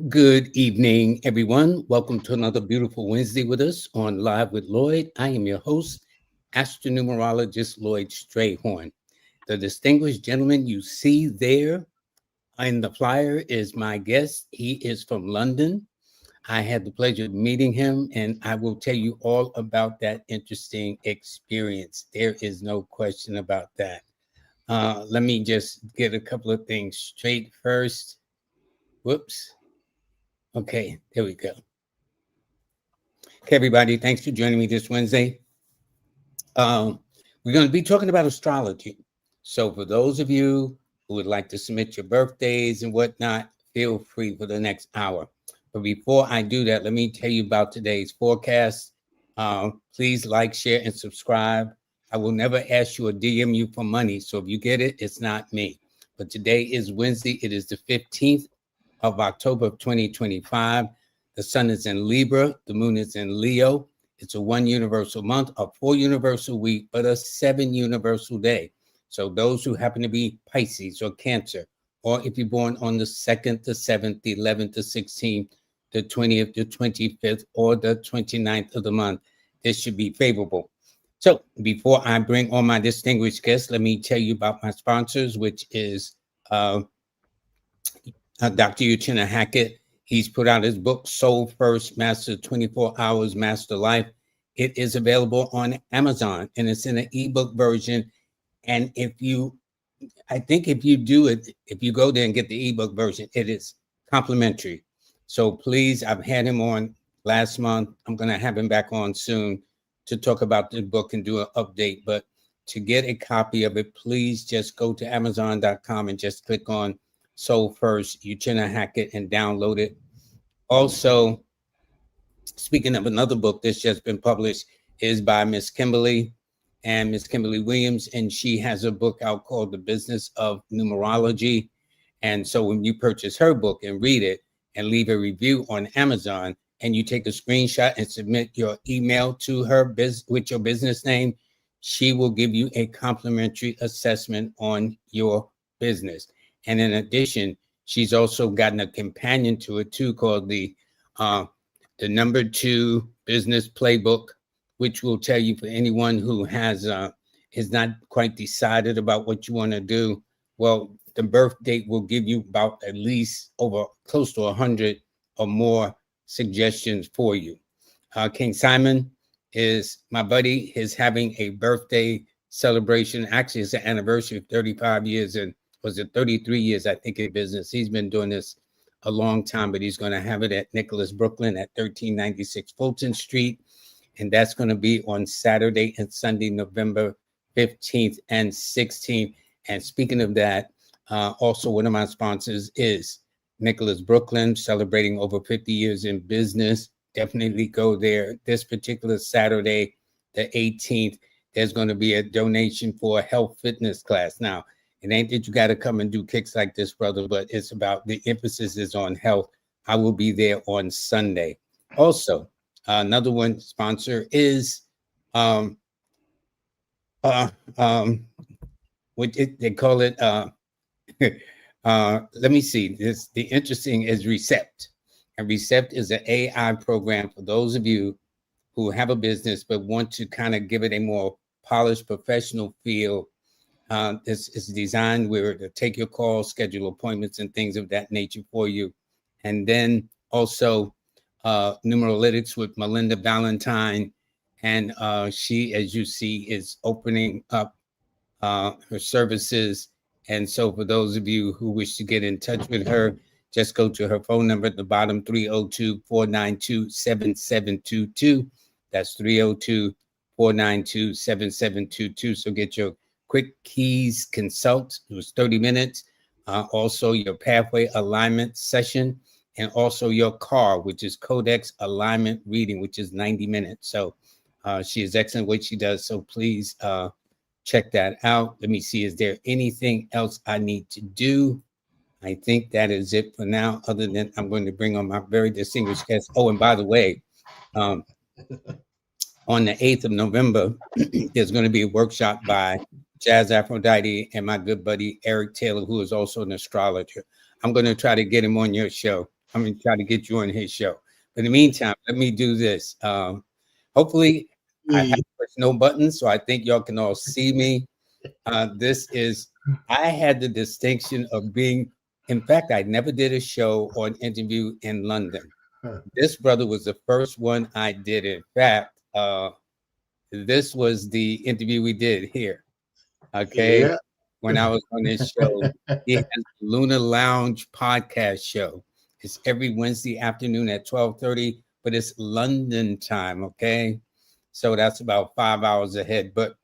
Good evening, everyone. Welcome to another beautiful Wednesday with us on Live with Lloyd. I am your host, astronumerologist Lloyd Strayhorn. The distinguished gentleman you see there in the flyer is my guest. He is from London. I had the pleasure of meeting him, and I will tell you all about that interesting experience. There is no question about that. Let me just get a couple of things straight first. Whoops. Okay, there we go. Okay, everybody, thanks for joining me this Wednesday. Um, we're going to be talking about astrology. So, for those of you who would like to submit your birthdays and whatnot, feel free for the next hour. But before I do that, let me tell you about today's forecast. Please like, share, and subscribe. I will never ask you or DM you for money. So, if you get it, it's not me. But today is Wednesday. It is the 15th of October of 2025. The sun is in Libra, the moon is in Leo. It's a 1 universal month, a 4 universal week, but a 7 universal day. So those who happen to be Pisces or Cancer, or if you're born on the 2nd, the 7th, the 11th, the 16th, the 20th, the 25th, or the 29th of the month, this should be favorable. So before I bring on my distinguished guests, let me tell you about my sponsors, which is Dr. Uchenna Hackett. He's put out his book, Soul First, Master 24 Hours, Master Life. It is available on Amazon, and it's in an ebook version. And I think if you do it, if you go there and get the ebook version, it is complimentary. So please, I've had him on last month. I'm going to have him back on soon to talk about the book and do an update. But to get a copy of it, please just go to Amazon.com and just click on Soul First, Uchenna Hackett, and download it. Also, speaking of another book that's just been published, is by Miss Kimberly Williams, and she has a book out called The Business of Numerology. And so when you purchase her book and read it and leave a review on Amazon, and you take a screenshot and submit your email to her with your business name, she will give you a complimentary assessment on your business. And in addition, she's also gotten a companion to it too, called the number 2 business playbook, which will tell you for anyone who is not quite decided about what you want to do. Well, the birth date will give you about at least over close to 100 or more suggestions for you. King Simon is my buddy. Is having a birthday celebration. Actually, it's an anniversary of 35 years and was it 33 years, I think, in business. He's been doing this a long time, but he's going to have it at Nicholas Brooklyn at 1396 Fulton Street. And that's going to be on Saturday and Sunday, November 15th and 16th. And speaking of that, also one of my sponsors is Nicholas Brooklyn, celebrating over 50 years in business. Definitely go there. This particular Saturday, the 18th, there's going to be a donation for a health fitness class. Now, it ain't that you got to come and do kicks like this, brother, but it's about the emphasis is on health. I will be there on Sunday. Also, another one sponsor is what they call it. Let me see. The interesting is Recept, and Recept is an AI program for those of you who have a business but want to kind of give it a more polished, professional feel. This is designed where to take your calls, schedule appointments, and things of that nature for you. And then also Numeralytics with Melinda Valentine. And she, as you see, is opening up her services. And so for those of you who wish to get in touch with her, just go to her phone number at the bottom, 302-492-7722. That's 302-492-7722. So get your quick keys consult. It was 30 minutes. Also your pathway alignment session, and also your car, which is codex alignment reading, which is 90 minutes. So she is excellent what she does. So please check that out. Let me see, is there anything else I need to do? I think that is it for now, other than I'm going to bring on my very distinguished guest. Oh, and by the way, on the 8th of November, there's going to be a workshop by Jazz Aphrodite and my good buddy Eric Taylor, who is also an astrologer. I'm going to try to get him on your show. I'm gonna try to get you on his show. But in the meantime, let me do this. Hopefully, I have pushed no buttons, so I think y'all can all see me. This is. I had the distinction of being. In fact, I never did a show or an interview in London. This brother was the first one I did. In fact, this was the interview we did here. Okay. Yeah. When I was on this show, he has the Lunar Lounge podcast show. It's every Wednesday afternoon at 12:30, but it's London time. Okay. So that's about 5 hours ahead. But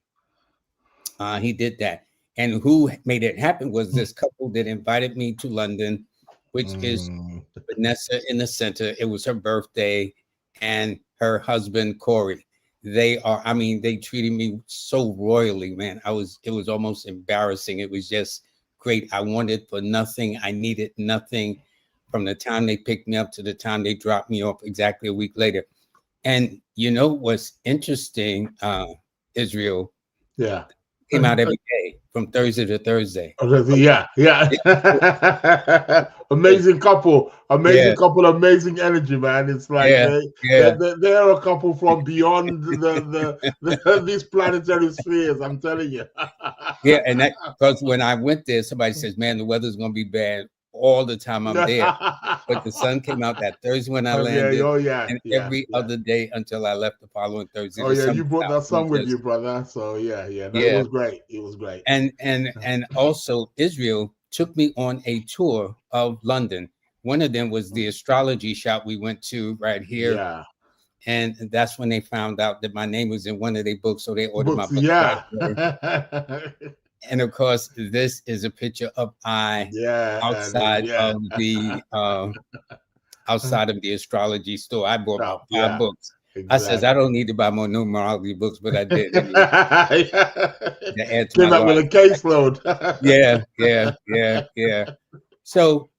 he did that. And who made it happen was this couple that invited me to London, which is Mm. Vanessa in the center. It was her birthday, and her husband Corey. They are, I mean, they treated me so royally, man. It was almost embarrassing. It was just great. I wanted for nothing. I needed nothing from the time they picked me up to the time they dropped me off exactly a week later. And you know what's interesting, Israel, Yeah. came out every day from Thursday to Thursday. Yeah, yeah. Okay. Amazing Yeah, couple, amazing energy, man. It's like yeah, yeah. they're a couple from beyond these planetary spheres. I'm telling you. Yeah, and that because when I went there, somebody says, "Man, the weather's gonna be bad all the time I'm there." But the sun came out that Thursday when I Yeah, landed, oh yeah, and yeah, every yeah. other day until I left the following Thursday. Oh The yeah, sun you was brought out. that It was sun with you, just brother. So yeah, yeah. No, it yeah, was great. It was great. and also Israel took me on a tour of London. One of them was the astrology shop we went to right here, Yeah. and that's when they found out that my name was in one of their books, so they ordered my Books, books right yeah. away. And of course, this is a picture of I Yeah, and outside yeah. of the outside of the astrology store. I bought about Stop. 5 Yeah, books. I says I exactly. don't need to buy more numerology books, but I did anyway to add to my Came out with a large collection. caseload. Yeah, yeah, yeah, yeah. So,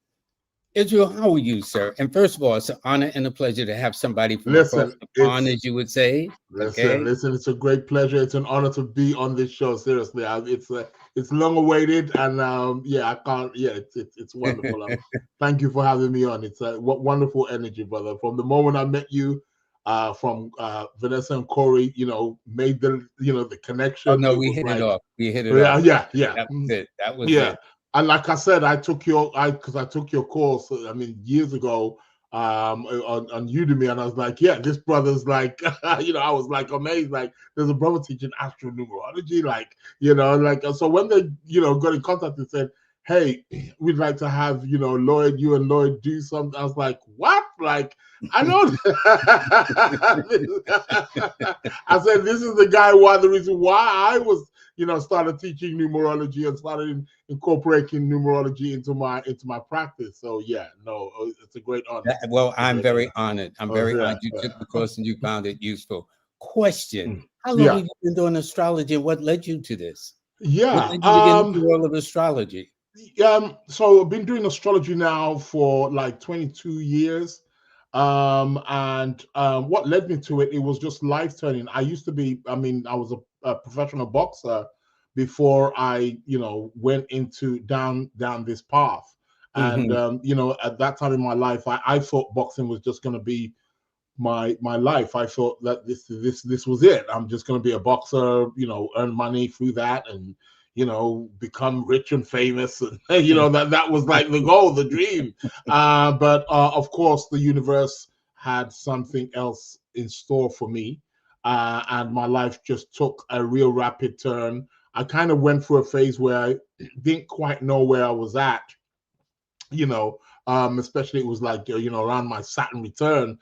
Israel, how are you, sir? And first of all, it's an honor and a pleasure to have somebody from across Listen, the pond, it's as you would say. listen, Okay. listen. It's a great pleasure. It's an honor to be on this show. Seriously, it's long awaited, and yeah, I can't. Yeah, it's wonderful. Thank you for having me on. It's a wonderful energy, brother. From the moment I met you, from Vanessa and Corey, made the Oh connection. no, It we was hit it like, off. We hit it yeah, off. yeah, yeah. That was it. That was Yeah, it. and like I said, because I took your course. I mean, years ago, on Udemy, and I was like, yeah, this brother's like, I was like amazed. Like, there's a brother teaching astronumerology, like, like. So when they, got in contact and said, hey, we'd like to have, Lloyd, you and Lloyd do something. I was like, what? Like, I know. I said, this is the guy. Why the reason why I was, started teaching numerology and started incorporating numerology into my practice. So yeah, no, it's a great honor. Well, It's a I'm great very honor. honored. I'm Oh very yeah, honored you yeah. took the course and you found it useful. Question: how long Yeah, have you been doing astrology? And what led you to this? What yeah. led you to get into the world of astrology? So I've been doing astrology now for like 22 years. And what led me to it, it was just life turning. I was a professional boxer before I, went into down this path. And Hmm. at that time in my life, I thought boxing was just going to be my life. I thought that this was it. I'm just going to be a boxer, earn money through that, and become rich and famous, and that was like the goal, the dream. But of course, the universe had something else in store for me, and my life just took a real rapid turn. I kind of went through a phase where I didn't quite know where I was at, especially it was like, around my Saturn return.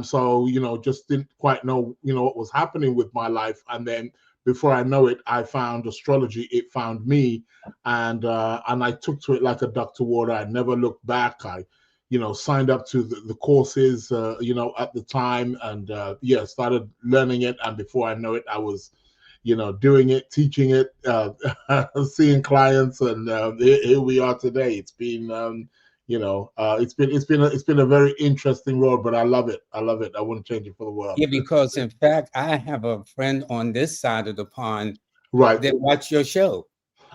So, just didn't quite know, what was happening with my life. And then before I know it, I found astrology. It found me, and I took to it like a duck to water. I never looked back. I, signed up to the courses, at the time, and yeah, started learning it. And before I know it, I was, doing it, teaching it, seeing clients, and here we are today. It's been, it's been a very interesting road, but I love it. I love it. I wouldn't change it for the world. Yeah, because in fact, I have a friend on this side of the pond Right. that watched your show.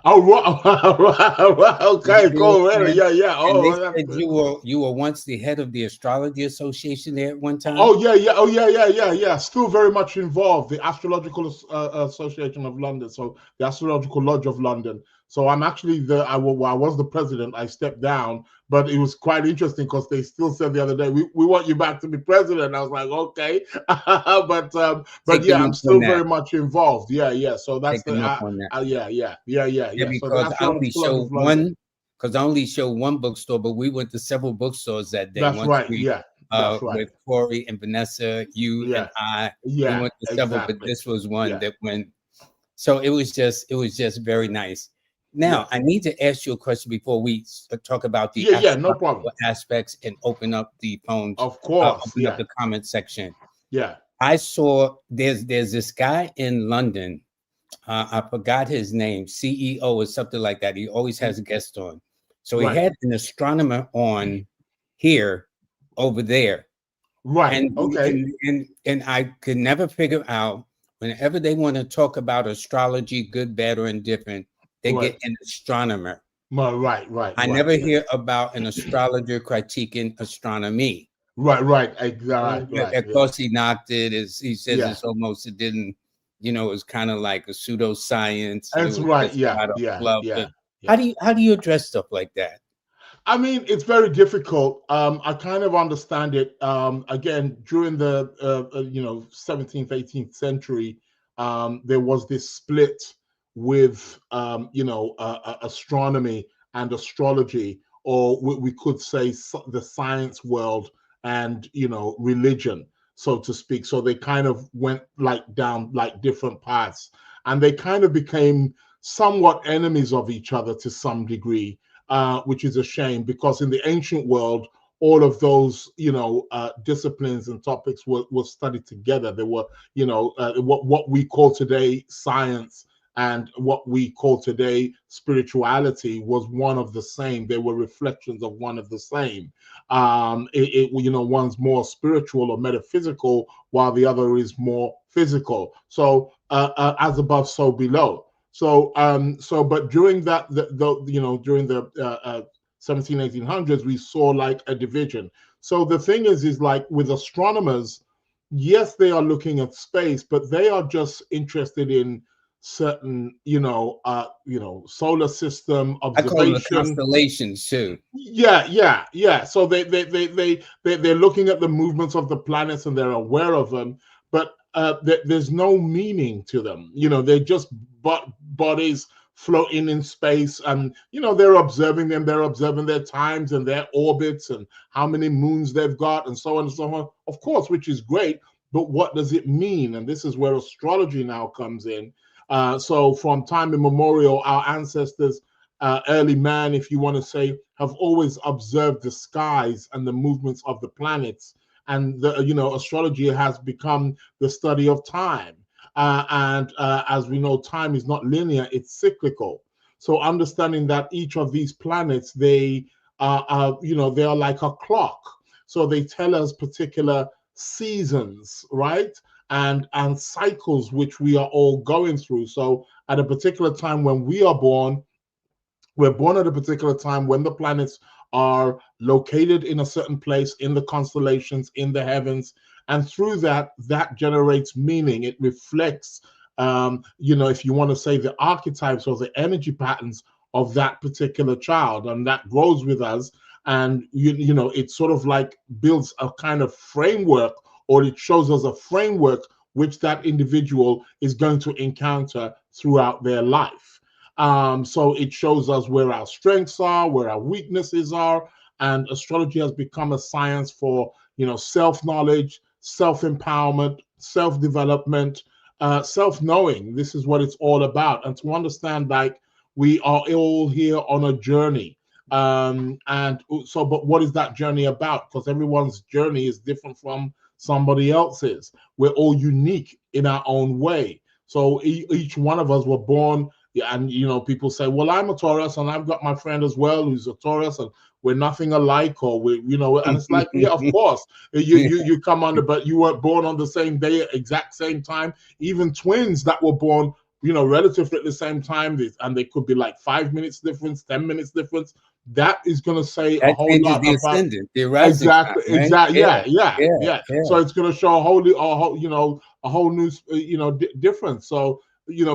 Oh, right. Okay, You see what cool. I'm Really? saying? Yeah, yeah. And they Oh, that's said good. you were once the head of the Astrology Association there at one time. Oh yeah, yeah, oh yeah, yeah, yeah, yeah. Still very much involved. The Astrological Association of London, so the Astrological Lodge of London. So I'm actually I was the president. I stepped down, but it was quite interesting because they still said the other day, we want you back to be president. I was like, okay, but Take yeah, them I'm up on still that. very much involved. Yeah, yeah. So that's Take the them up on that. yeah, yeah, yeah, yeah, Yeah, yeah. So the because I only Astrological Lodge showed of London. because I only showed one bookstore, but we went to several bookstores that day. That's Once right. we Yeah, that's right. with Corey and Vanessa, you and Yeah, we yeah, went to several, but exactly. this was one Yeah, that went. So it was just very nice. yeah. Now I need to ask you a question before we talk about the Yeah, yeah, no astrological problem. aspects and open up the phones, Of course, open up yeah, the comment section. yeah. I saw there's this guy in London. I forgot his name, CEO or something like that. He always has a guest on. So he Right, had an astronomer on here, over there, right. and Okay, I could never figure out whenever they want to talk about astrology, good, bad, or indifferent, they right, get an astronomer. right, right, I right, never hear about an astrologer critiquing astronomy. right, right, right, right. Of Yeah, course, he knocked it. As he says, yeah. it's almost it didn't. It was kind of like a pseudoscience. It That's was right. just a Yeah, lot of yeah, fluff. yeah, But yeah. how do you address stuff like that? I mean, it's very difficult. I kind of understand it. Again, during the 17th, 18th century, there was this split with astronomy and astrology, or we could say the science world and religion, so to speak. So they kind of went like down like different paths, and they kind of became somewhat enemies of each other to some degree, which is a shame because in the ancient world, all of those disciplines and topics were studied together. They were what we call today science and what we call today spirituality was one of the same. They were reflections of one of the same. One's more spiritual or metaphysical, while the other is more physical. So as above, so below. But during that, during the 17, 1800s, we saw like a division. So the thing is like with astronomers, yes, they are looking at space, but they are just interested in certain, solar system I call them the observation. constellations too. Yeah, yeah, yeah. So they're looking at the movements of the planets and they're aware of them, but there's no meaning to them. They're just bodies floating in space, and they're observing them. They're observing their times and their orbits and how many moons they've got, and so on and so on. Of course, which is great, but what does it mean? And this is where astrology now comes in. So from time immemorial, our ancestors, early man, if you want to say, have always observed the skies and the movements of the planets. And astrology has become the study of time. And as we know, time is not linear; it's cyclical. So understanding that each of these planets, they they are like a clock. So they tell us particular seasons, right? And cycles which we are all going through. So at a particular time when we are born, we're born at a particular time when the planets are located in a certain place in the constellations, in the heavens. And through that generates meaning. It reflects, if you want to say, the archetypes or the energy patterns of that particular child. And that grows with us. And, it sort of like builds a kind of framework, or it shows us a framework which that individual is going to encounter throughout their life. So it shows us where our strengths are, where our weaknesses are, and astrology has become a science for self-knowledge, self-empowerment, self-development, self-knowing. This is what it's all about, and to understand like we are all here on a journey. And so, but what is that journey about? Because everyone's journey is different from somebody else's. We're all unique in our own way. So each one of us were born. Yeah, and people say, "Well, I'm a Taurus, and I've got my friend as well who's a Taurus, and we're nothing alike." Or and it's like, yeah, of course, you come under, but you weren't born on the same day, exact same time. Even twins that were born relatively at the same time, and they could be like 5 minutes difference, 10 minutes difference. That is going to say a That whole changes lot the about. ascendant, the rising sign, Exactly, right? exactly. Yeah, Yeah, yeah, yeah, yeah. yeah. So it's going to show a whole new, difference. So,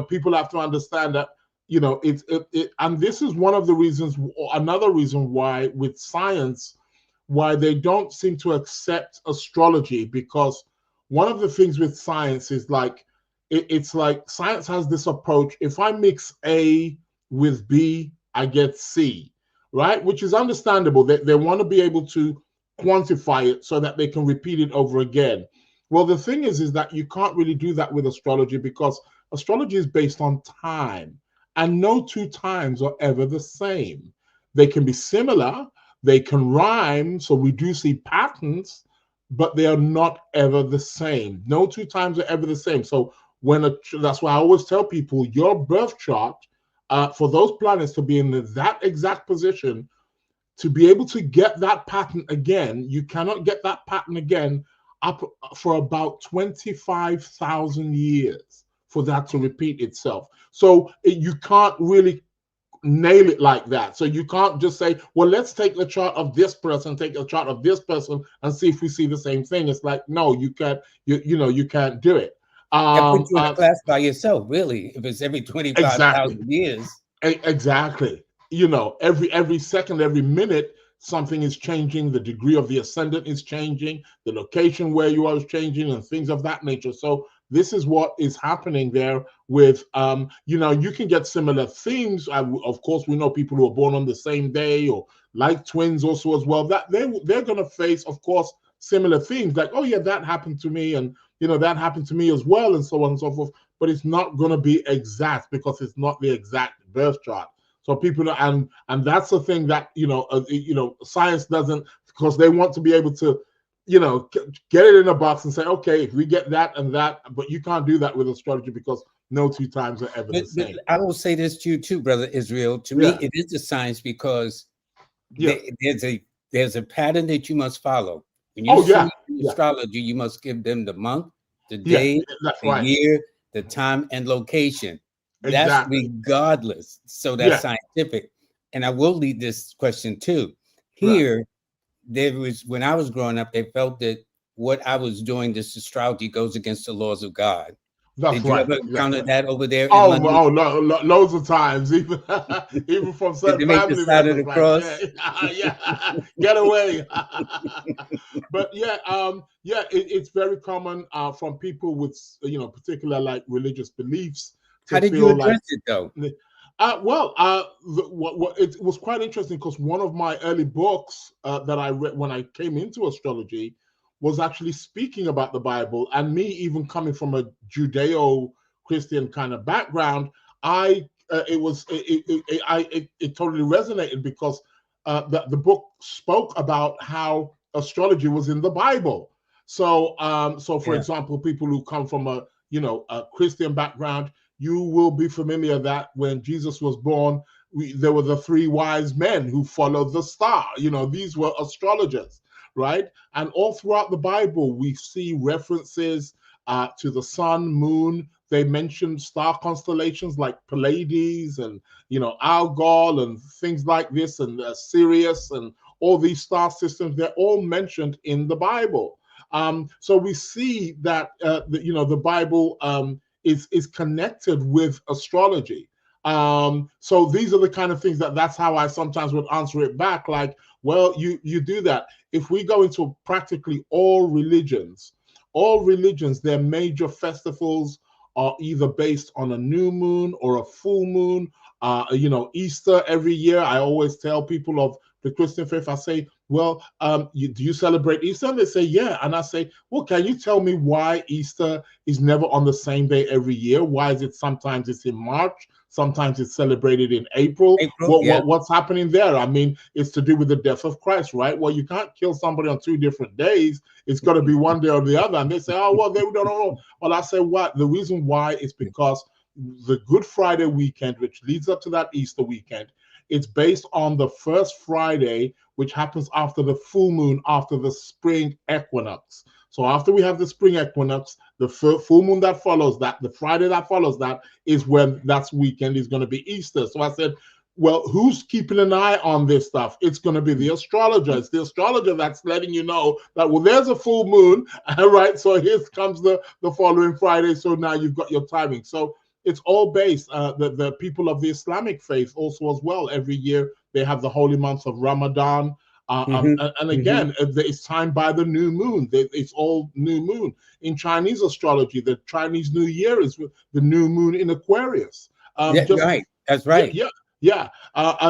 people have to understand that, and this is one of the reasons, another reason why with science, why they don't seem to accept astrology, because one of the things with science is like, it's like science has this approach. If I mix A with B, I get C, right? Which is understandable. They want to be able to quantify it so that they can repeat it over again. Well, the thing is that you can't really do that with astrology, because astrology is based on time, and no two times are ever the same. They can be similar, they can rhyme, so we do see patterns, but they are not ever the same. No two times are ever the same. So that's why I always tell people, your birth chart, for those planets to be in that exact position, to be able to get that pattern again, you cannot get that pattern again up for about 25,000 years for that to repeat itself. So you can't really nail it like that. So you can't just say, well, let's take the chart of this person, take the chart of this person, and see if we see the same thing. It's like, no, you can't. You can't do it. That puts Um, you in a uh, class by yourself, really. If it's every exactly. 25,000 years, Exactly. Every second, every minute, something is changing. The degree of the ascendant is changing. The location where you are is changing, and things of that nature. So this is what is happening there with, you can get similar themes. Of course, we know people who are born on the same day, or like twins also as well. That they're going to face, of course, similar themes. Like, oh yeah, that happened to me, and that happened to me as well, and so on and so forth. But it's not going to be exact, because it's not the exact birth chart. So people and that's the thing that science doesn't, because they want to be able to get it in a box and say, okay, if we get that and that, but you can't do that with astrology, because no two times are ever the but same. I will say this to you too, brother Israel. To me, Yeah, it is a science, because yeah. there's a pattern that you must follow. When you Oh yeah, see an yeah, astrology, you must give them the month, the yeah. day, That's the right. year, the time, and location. That's Exactly. regardless. So that's Yeah, scientific. And I will lead this question too. right. Here, there was, when I was growing up, they felt that what I was doing, this astrology, goes against the laws of God. That's Did you right. ever That's encounter right. that over there in Oh, London? loads of times, even even from Did certain they make the family sign of members, the like, cross? yeah, yeah, get away. But yeah, it's very common from people with particular like religious beliefs How to did you feel like. address it though? It was quite interesting, because one of my early books that I read when I came into astrology was actually speaking about the Bible, and me even coming from a Judeo-Christian kind of background, I it totally resonated, because the book spoke about how astrology was in the Bible. So for Yeah. example, people who come from a Christian background, you will be familiar that when Jesus was born, there were the three wise men who followed the star. These were astrologers, right? And all throughout the Bible, we see references to the sun, moon. They mention star constellations like Pleiades and Algol and things like this, and Sirius, and all these star systems. They're all mentioned in the Bible. So we see that the Bible is connected with astrology. So these are the kind of things that's how I sometimes would answer it back, like, well, you do that. If we go into practically all religions, their major festivals are either based on a new moon or a full moon. Easter every year, I always tell people of the Christian faith, I say, well, do you celebrate Easter? And they say, yeah. And I say, well, can you tell me why Easter is never on the same day every year? Why is it sometimes it's in March, sometimes it's celebrated in April? April, yeah. What's happening there? I mean, it's to do with the death of Christ, right? Well, you can't kill somebody on 2 different days. It's got to be one day or the other. And they say, oh, well, they don't know. Well, I say, what? The reason why is because the Good Friday weekend, which leads up to that Easter weekend, it's based on the first Friday, which happens after the full moon, after the spring equinox. So after we have the spring equinox, the full moon that follows that, the Friday that follows that, is when that weekend is going to be Easter. So I said, well, who's keeping an eye on this stuff? It's going to be the astrologer. It's the astrologer that's letting you know that, well, there's a full moon, all right? So here comes the following Friday. So now you've got your timing. So it's all based, the people of the Islamic faith also as well. Every year they have the holy month of Ramadan. And again, it's timed by the new moon. It's all new moon. In Chinese astrology, the Chinese New Year is the new moon in Aquarius. Right. That's right. Yeah.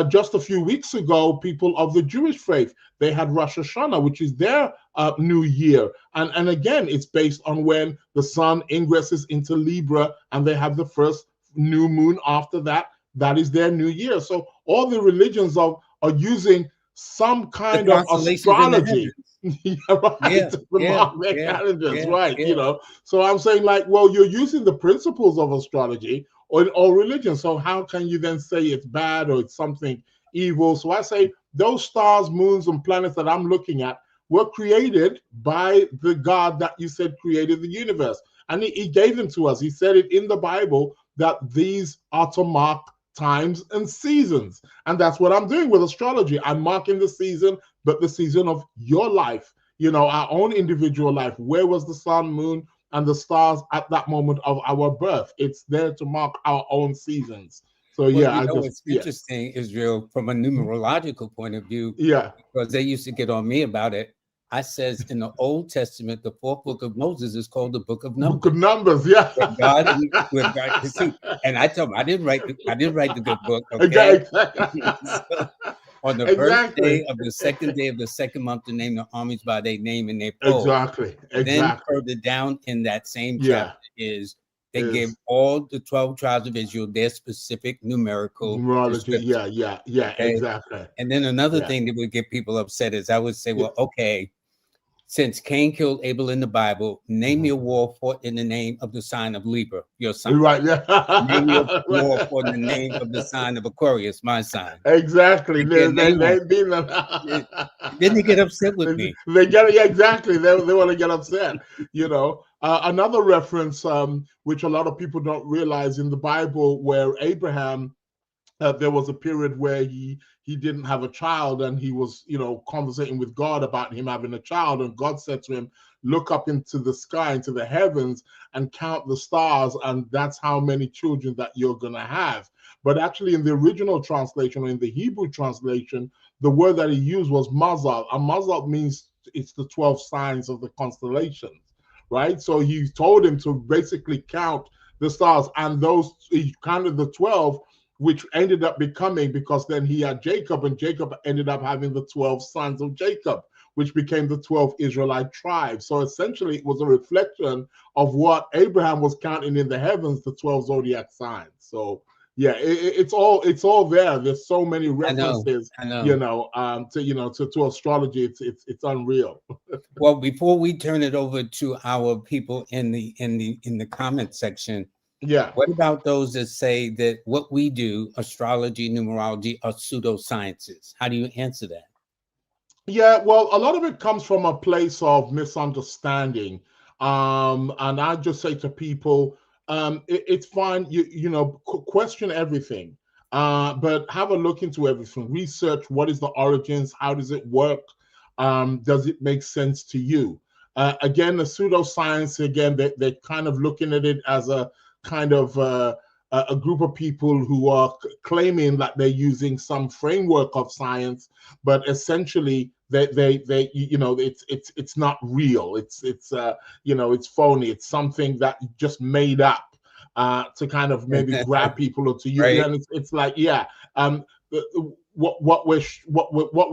Just a few weeks ago, people of the Jewish faith, they had Rosh Hashanah, which is their new year. And again, it's based on when the sun ingresses into Libra, and they have the first new moon after that. That is their new year. So all the religions are using some kind of astrology. Yeah, right. To mark their calendars, right? You know, so I'm saying, like, well, you're using the principles of astrology or religion. So how can you then say it's bad or it's something evil? So I say those stars, moons, and planets that I'm looking at were created by the God that you said created the universe. And he gave them to us. He said it in the Bible that these are to mark times and seasons. And that's what I'm doing with astrology. I'm marking the season, but the season of your life, you know, our own individual life. Where was the sun, moon, and the stars at that moment of our birth? It's there to mark our own seasons. So yeah, it's interesting, Israel, from a numerological point of view. Yeah, because they used to get on me about it. I says in the Old Testament, the fourth book of Moses is called the Book of Numbers. Book of Numbers, yeah. With God, see, and I told him I didn't write the good book. Okay. So, on the first day of the second day of the second month, to name the armies by their name and their poll. Exactly. Then further down in that same chapter they gave all the 12 tribes of Israel their specific numerology. Yeah, exactly. And then another thing that would get people upset is I would say, well, okay, since Cain killed Abel in the Bible, name me a war fought in the name of the sign of Libra, your sign. Right. Yeah. Name me a war fought in the name of the sign of Aquarius, my sign. Exactly. Then they get upset with me. Exactly. They want to get upset. You know, another reference, which a lot of people don't realize in the Bible, where Abraham, there was a period where he didn't have a child, and he was, you know, conversating with God about him having a child, and God said to him, look up into the sky, into the heavens, and count the stars, and that's how many children that you're gonna have. But actually in the original translation, or in the Hebrew translation, the word that he used was mazal, and mazal means it's the 12 signs of the constellations, right? So he told him to basically count the stars, and those, he counted the 12, which ended up becoming, because then he had Jacob, and Jacob ended up having the 12 sons of Jacob, which became the 12 Israelite tribes. So essentially it was a reflection of what Abraham was counting in the heavens, the 12 zodiac signs. So yeah, it's all there. There's so many references, I know. to astrology. It's unreal. Well, before we turn it over to our people in the comment section, yeah, what about those that say that what we do, astrology, numerology, are pseudosciences? How do you answer that? Yeah, well, a lot of it comes from a place of misunderstanding. And I just say to people, it's fine, you know, question everything, but have a look into everything. Research what is the origins, how does it work, does it make sense to you? Again, the pseudoscience, again, they're kind of looking at it as a kind of a group of people who are claiming that they're using some framework of science, but essentially they you know, it's not real. It's you know, it's phony. It's something that you just made up to kind of maybe grab people or to use. Right. And it's like, yeah, what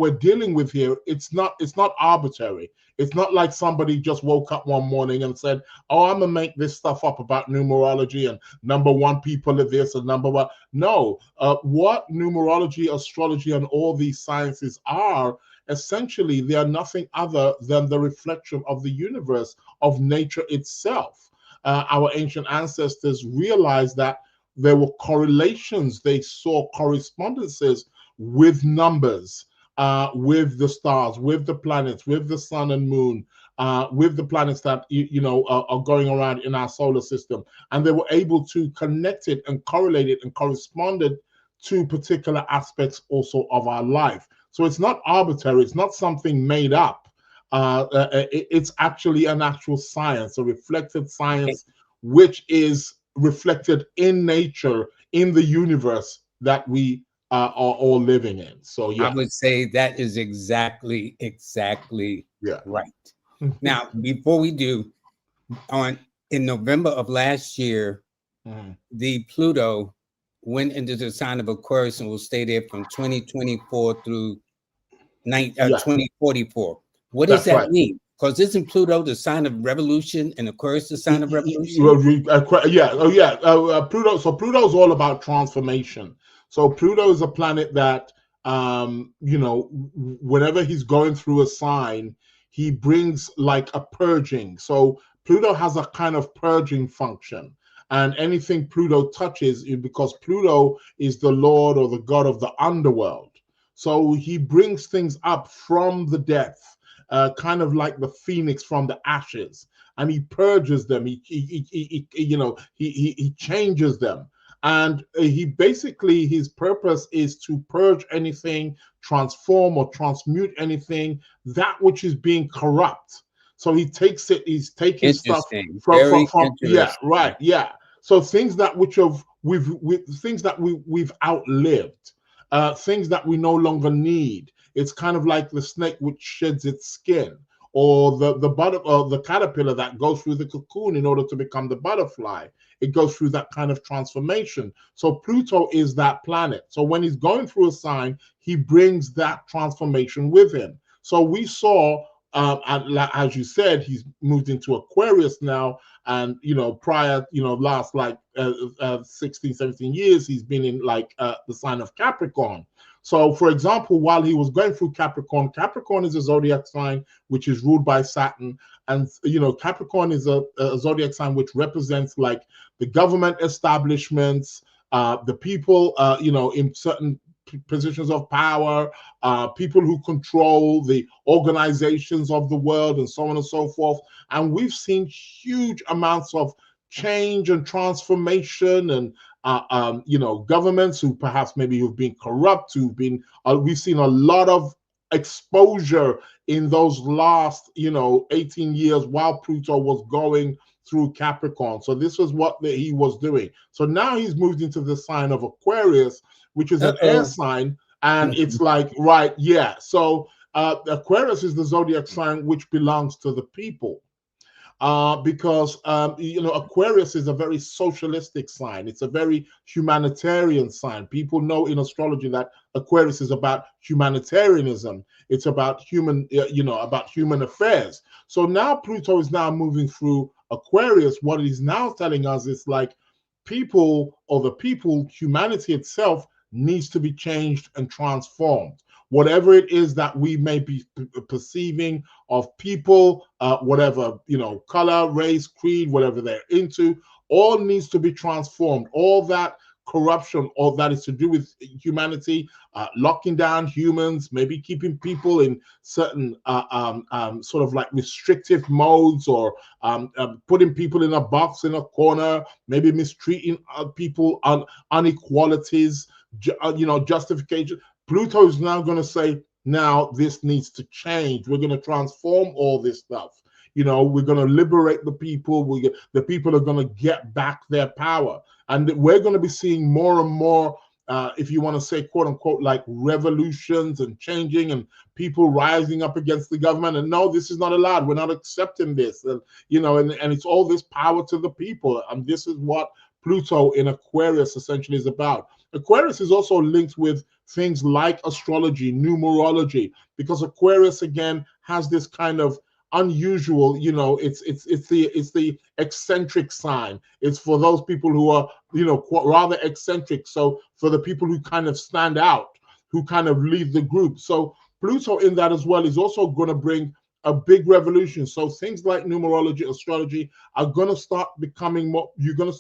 we're dealing with here, it's not arbitrary. It's not like somebody just woke up one morning and said, oh, I'm gonna make this stuff up about numerology, and number one people are this and number one. No, what numerology, astrology, and all these sciences are, essentially they are nothing other than the reflection of the universe, of nature itself. Our ancient ancestors realized that there were correlations. They saw correspondences with numbers, with the stars, with the planets, with the sun and moon, with the planets that are going around in our solar system, and they were able to connect it and correlate it and correspond it to particular aspects also of our life. So it's not arbitrary, it's not something made up. It's actually an actual science, a reflected science, which is reflected in nature, in the universe that we are all living in. So I yeah, would say that is exactly yeah. right. Now, before we do, on in November of last year, Mhm. the Pluto went into the sign of Aquarius and will stay there from 2024 through Yeah, 2044. What does that's that right. mean? Because isn't Pluto the sign of revolution and Aquarius the sign of revolution? Yeah, oh yeah, Pluto. So Pluto is all about transformation. So Pluto is a planet that, whenever he's going through a sign, he brings like a purging. So Pluto has a kind of purging function, and anything Pluto touches, because Pluto is the lord or the god of the underworld. So he brings things up from the depth, kind of like the phoenix from the ashes, and he purges them. He changes them, and he basically, his purpose is to purge anything, transform or transmute anything that which is being corrupt. So he takes it. He's taking stuff Interesting. from Very yeah, interesting. right, yeah. So things that which of we've things that we've outlived, things that we no longer need. It's kind of like the snake which sheds its skin, or the butter or the caterpillar that goes through the cocoon in order to become the butterfly. It goes through that kind of transformation. So Pluto is that planet. So when he's going through a sign, he brings that transformation with him. So we saw, and as you said, he's moved into Aquarius now, and prior, last like 16, 17 years, he's been in like the sign of Capricorn. So, for example, while he was going through Capricorn, Capricorn is a zodiac sign which is ruled by Saturn. And, Capricorn is a zodiac sign which represents like the government establishments, the people, in certain positions of power, people who control the organizations of the world, and so on and so forth. And we've seen huge amounts of change and transformation, and governments who perhaps maybe who've been corrupt, who've been, we've seen a lot of exposure in those last, 18 years while Pluto was going through Capricorn. So this was what he was doing. So now he's moved into the sign of Aquarius, which is an air Uh-oh. sign. And it's like, right, yeah. So Aquarius is the zodiac sign which belongs to the people, because Aquarius is a very socialistic sign. It's a very humanitarian sign. People know in astrology that Aquarius is about humanitarianism. It's about about human affairs. So now Pluto is now moving through Aquarius. What it is now telling us is like people, or the people, humanity itself needs to be changed and transformed. Whatever it is that we may be perceiving of people, whatever, color, race, creed, whatever they're into, all needs to be transformed. All that corruption, all that is to do with humanity, locking down humans, maybe keeping people in certain sort of like restrictive modes, or putting people in a box in a corner, maybe mistreating people on inequalities, justification. Pluto is now going to say, now this needs to change. We're going to transform all this stuff. We're going to liberate the people. The people are going to get back their power. And we're going to be seeing more and more, if you want to say, quote unquote, like revolutions and changing, and people rising up against the government. And no, this is not allowed. We're not accepting this. And it's all this power to the people. And this is what Pluto in Aquarius essentially is about. Aquarius is also linked with things like astrology, numerology, because Aquarius again has this kind of unusual, it's the eccentric sign. It's for those people who are, rather eccentric. So for the people who kind of stand out, who kind of lead the group. So Pluto in that as well is also going to bring a big revolution. So things like numerology, astrology are going to start becoming more. We're going to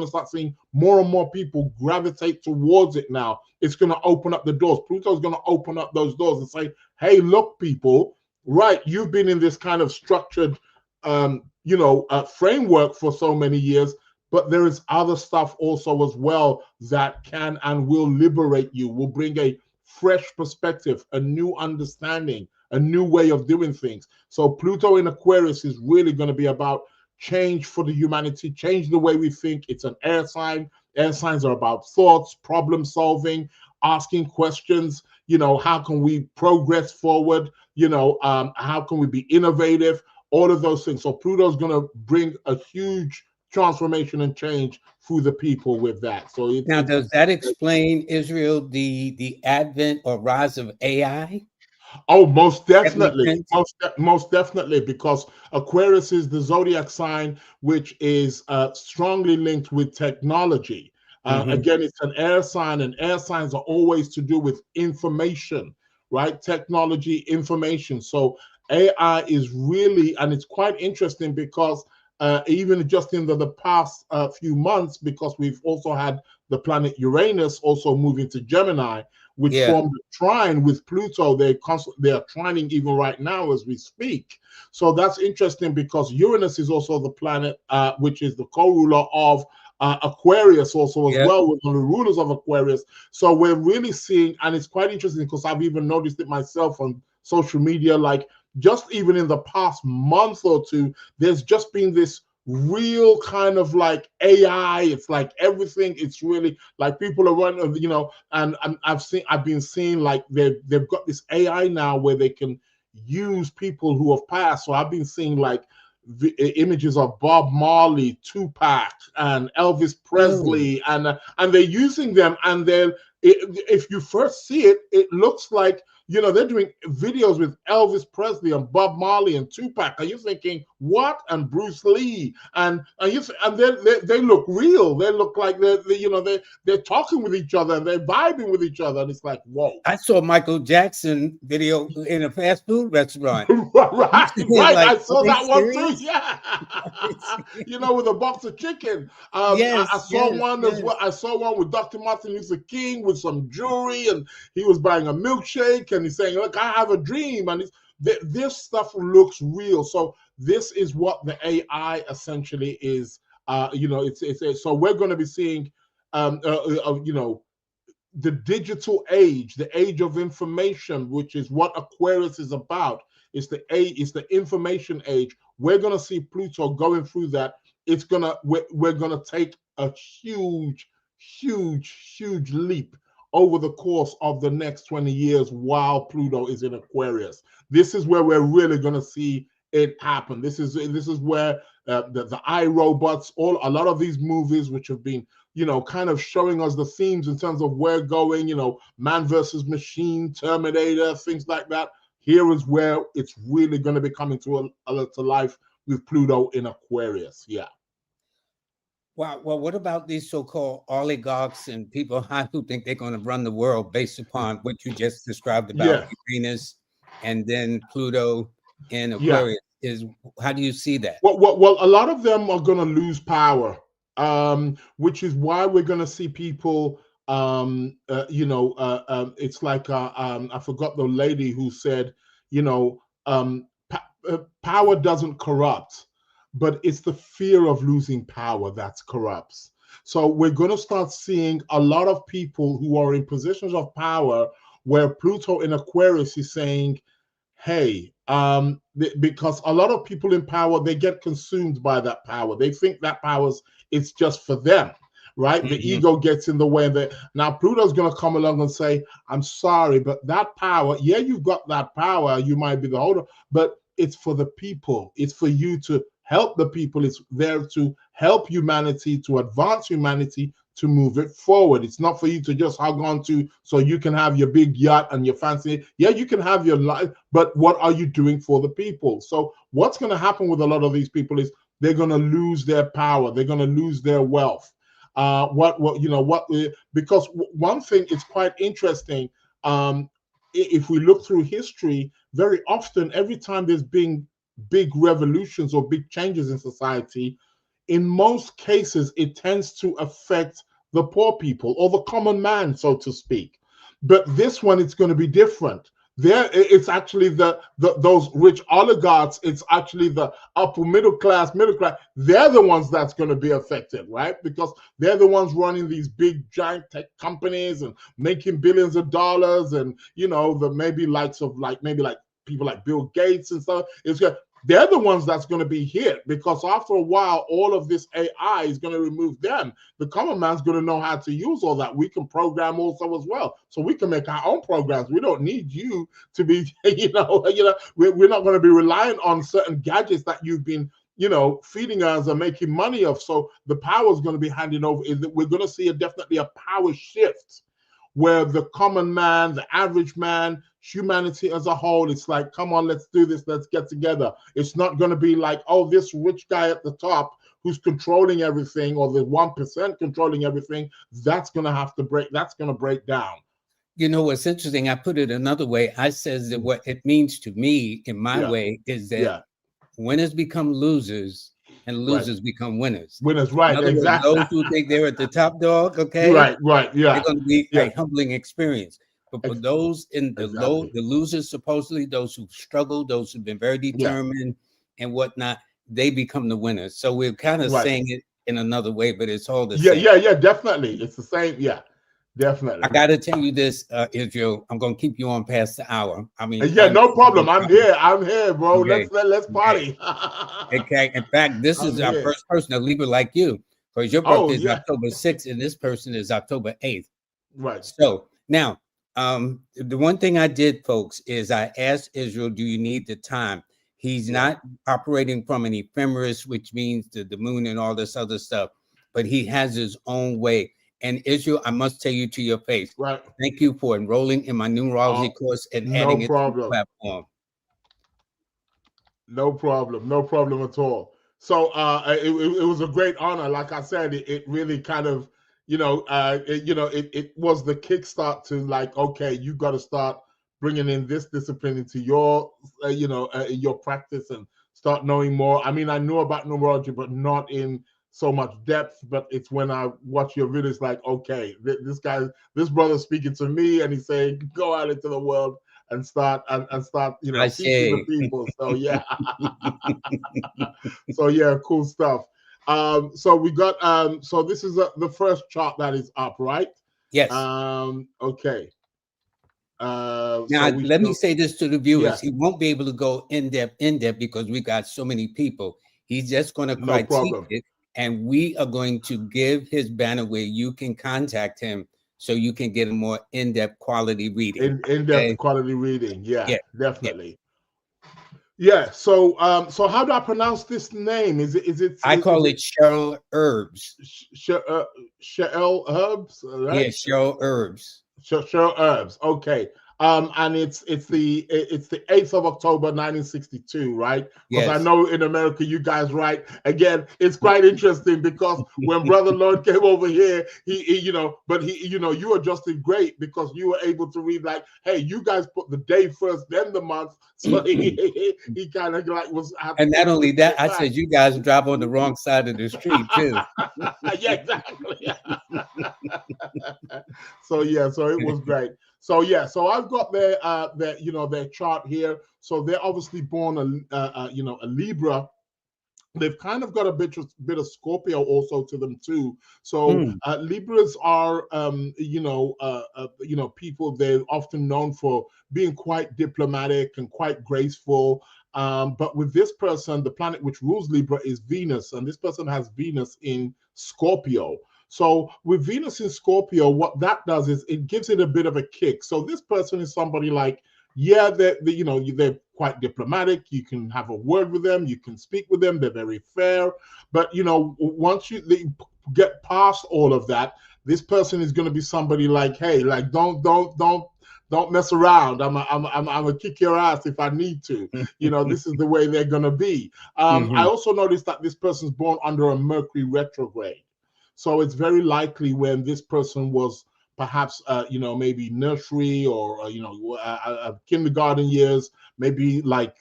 start seeing more and more people gravitate towards it now. It's going to open up the doors. Pluto's going to open up those doors and say, hey, look, people, right, you've been in this kind of structured framework for so many years, but there is other stuff also as well that can and will liberate you, will bring a fresh perspective, a new understanding, a new way of doing things. So Pluto in Aquarius is really going to be about change for the humanity, change the way we think. It's an air sign. Air signs are about thoughts, problem solving, asking questions. How can we progress forward? How can we be innovative? All of those things. So Pluto is going to bring a huge transformation and change through the people with that. So now, does that explain, Israel, the advent or rise of AI? Oh, most That makes definitely. sense. Most definitely, because Aquarius is the zodiac sign which is strongly linked with technology. Hmm. Again, it's an air sign, and air signs are always to do with information, right? Technology, information. So AI is really, and it's quite interesting because even just in the past few months, because we've also had the planet Uranus also moving to Gemini, which Yeah. formed a trine with Pluto. They are trining even right now as we speak. So that's interesting because Uranus is also the planet which is the co-ruler of Aquarius also as Yep. well, with the rulers of Aquarius. So we're really seeing, and it's quite interesting because I've even noticed it myself on social media, like just even in the past month or two, there's just been this real kind of like AI. It's like everything. It's really like people are running, and I've been seeing like they've got this AI now where they can use people who have passed. So I've been seeing like images of Bob Marley, Tupac, and Elvis Really? Presley, and they're using them, and they're if you first see it, it looks like they're doing videos with Elvis Presley and Bob Marley and Tupac. Are you thinking what? And Bruce Lee, and they look real. They look like they're talking with each other and they're vibing with each other, and it's like whoa. I saw Michael Jackson video in a fast food restaurant. Right, right. Like, I are saw they that one too. serious? Yeah, Are they serious? with a box of chicken. I Yes, saw yes, one as yes. well. I saw one with Dr. Martin Luther King with some jewelry, and he was buying a milkshake, and he's saying, "Look, I have a dream," and this stuff looks real. So this is what the AI essentially is. So we're going to be seeing, the digital age, the age of information, which is what Aquarius is about. It's the information age. We're gonna see Pluto going through that. We're gonna take a huge, huge, huge leap over the course of the next 20 years while Pluto is in Aquarius. This is where we're really gonna see it happen. This is where the iRobots, a lot of these movies which have been kind of showing us the themes in terms of where going, man versus machine, Terminator, things like that. Here is where it's really going to be coming to life with Pluto in Aquarius. Yeah. Wow. Well, what about these so-called oligarchs and people who think they're going to run the world based upon what you just described about Yeah. Uranus and then Pluto in Yeah. Aquarius? How do you see that? Well, a lot of them are going to lose power, which is why we're going to see people. It's like I forgot the lady who said, power doesn't corrupt, but it's the fear of losing power that corrupts. So we're going to start seeing a lot of people who are in positions of power where Pluto in Aquarius is saying, hey, because a lot of people in power, they get consumed by that power. They think that power's it's just for them, right? The Mhm. ego gets in the way. Now Pluto's going to come along and say, I'm sorry, but that power, yeah, you've got that power, you might be the holder, but it's for the people. It's for you to help the people. It's there to help humanity, to advance humanity, to move it forward. It's not for you to just hug on to so you can have your big yacht and your fancy. Yeah, you can have your life, but what are you doing for the people? So what's going to happen with a lot of these people is they're going to lose their power. They're going to lose their wealth. Because one thing is quite interesting. If we look through history, very often, every time there's been big revolutions or big changes in society, in most cases, it tends to affect the poor people or the common man, so to speak. But this one, it's going to be different. There, it's actually those rich oligarchs. It's actually the upper middle class, middle class. They're the ones that's going to be affected, right? Because they're the ones running these big giant tech companies and making billions of dollars, and the maybe likes of maybe people like Bill Gates and stuff. They're the ones that's going to be hit, because after a while, all of this AI is going to remove them. The common man's going to know how to use all that. We can program also as well, so we can make our own programs. We don't need you to be, we're not going to be reliant on certain gadgets that you've been, feeding us and making money of. So the power is going to be handing over. We're going to see definitely a power shift, where the common man, the average man, humanity as a whole, it's like, come on, let's do this, let's get together. It's not going to be like, oh, this rich guy at the top who's controlling everything, or the 1% controlling everything. That's going to have to break. That's going to break down. What's interesting, I put it another way. I says that what it means to me in my way is that winners become losers and losers become winners. Winners, right? In other words, those who think they're at the top dog, okay, right, yeah, they're going to be a humbling experience. But for those in the the losers, supposedly those who struggle, those who've been very determined and whatnot, they become the winners. So we're kind of saying it in another way, but it's all the same. Yeah, definitely, it's the same. Yeah, definitely. I got to tell you this, Israel. I'm going to keep you on past the hour. I mean, no problem. I'm here, bro. Okay. Let's party. Okay. In fact, this is our first person to leave it like you, because your birthday is October 6th, and this person is October 8th. Right. So now, the one thing I did, folks, is I asked Israel, do you need the time? He's not operating from an ephemeris, which means the moon and all this other stuff, but he has his own way. And Israel, I must tell you to your face, thank you for enrolling in my numerology course and adding it to the platform. No problem at all. So it was a great honor. Like I said, it really kind of, it was the kickstart to like, okay, you got to start bringing in this discipline into your, your practice, and start knowing more. I mean, I knew about numerology, but not in so much depth. But it's when I watch your videos, like, okay, this brother's speaking to me, and he's saying, go out into the world and start teaching the people. So yeah. So yeah, cool stuff. So we got so this is the first chart that is up, right? Yes. Okay. Now let me say this to the viewers. He won't be able to go in depth because we got so many people. He's just going to critique it, and we are going to give his banner where you can contact him, so you can get a more in-depth quality reading. In-depth quality reading, definitely. Yeah. So so how do I pronounce this name? Is it? I call it Cheryl Herbs. Cheryl Herbs, right? Yeah, Cheryl Herbs. Cheryl Herbs. Okay. And it's the 8th of October 1962, right? Because I know in America you guys write. Again, it's quite interesting, because when Brother Lord came over here, he you adjusted great, because you were able to read like, hey, you guys put the day first, then the month. So he kind of like was. And not only that, I said you guys drive on the wrong side of the street too. Yeah, exactly. So it was great. So so I've got their chart here. So they're obviously born a Libra. They've kind of got a bit of Scorpio also to them too. So Libras are people, they're often known for being quite diplomatic and quite graceful. But with this person, the planet which rules Libra is Venus, and this person has Venus in Scorpio. So with Venus in Scorpio, what that does is it gives it a bit of a kick. So this person is somebody like, they're quite diplomatic. You can have a word with them. You can speak with them. They're very fair. But, once they get past all of that, this person is going to be somebody like, hey, like, don't mess around. I'm gonna kick your ass if I need to. This is the way they're going to be. I also noticed that this person's born under a Mercury retrograde. So it's very likely when this person was perhaps maybe nursery or kindergarten years, maybe like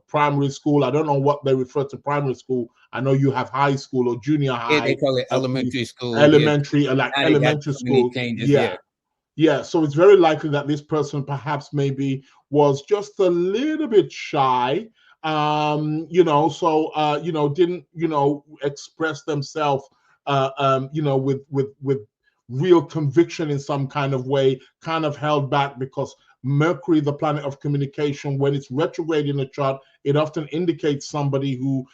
primary school. I don't know what they refer to primary school. I know you have high school or junior Yeah, they high, call it elementary school. Yeah, elementary, like now they got elementary so many school. changes. Yeah. Yeah. Yeah, so it's very likely that this person perhaps maybe was just a little bit shy, didn't, express themselves, with real conviction in some kind of way, kind of held back because Mercury, the planet of communication, when it's retrograde in the chart, it often indicates somebody who,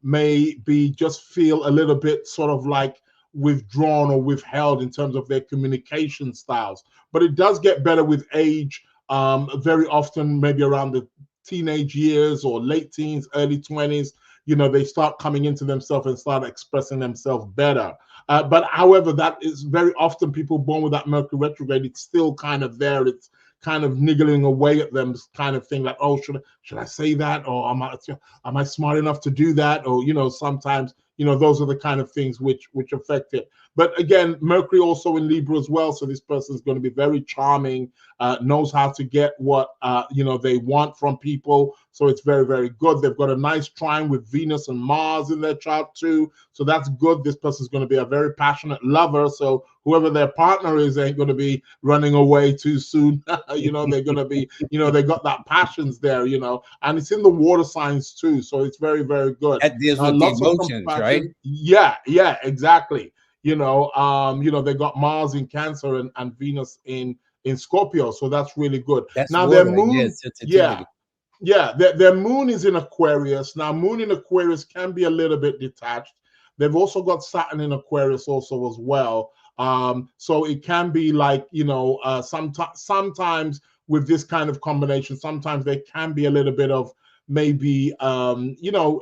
may be just feel a little bit sort of like withdrawn or withheld in terms of their communication styles. But it does get better with age. Very often, maybe around the teenage years or late teens, early 20s, they start coming into themselves and start expressing themselves better. But however, that is very often people born with that Mercury retrograde, it's still kind of there. It's kind of niggling away at them, kind of thing like, oh, should I say that? Or am I smart enough to do that? Or, sometimes, those are the kind of things which affect it. But again, Mercury also in Libra as well. So this person is going to be very charming, knows how to get what, they want from people. So it's very, very good. They've got a nice trine with Venus and Mars in their chart too. So that's good. This person is going to be a very passionate lover. So whoever their partner is ain't going to be running away too soon. They're going to be, they got that passions there, and it's in the water signs too. So it's very, very good. That deals with the Lots of emotions, right? compassion. Yeah, exactly. They got Mars in Cancer and Venus in Scorpio. So that's really good. That's Now their water. Yeah, moon, sensitivity. their moon is in Aquarius. Now, moon in Aquarius can be a little bit detached. They've also got Saturn in Aquarius also as well. So it can be like, sometimes with this kind of combination, sometimes there can be a little bit of maybe,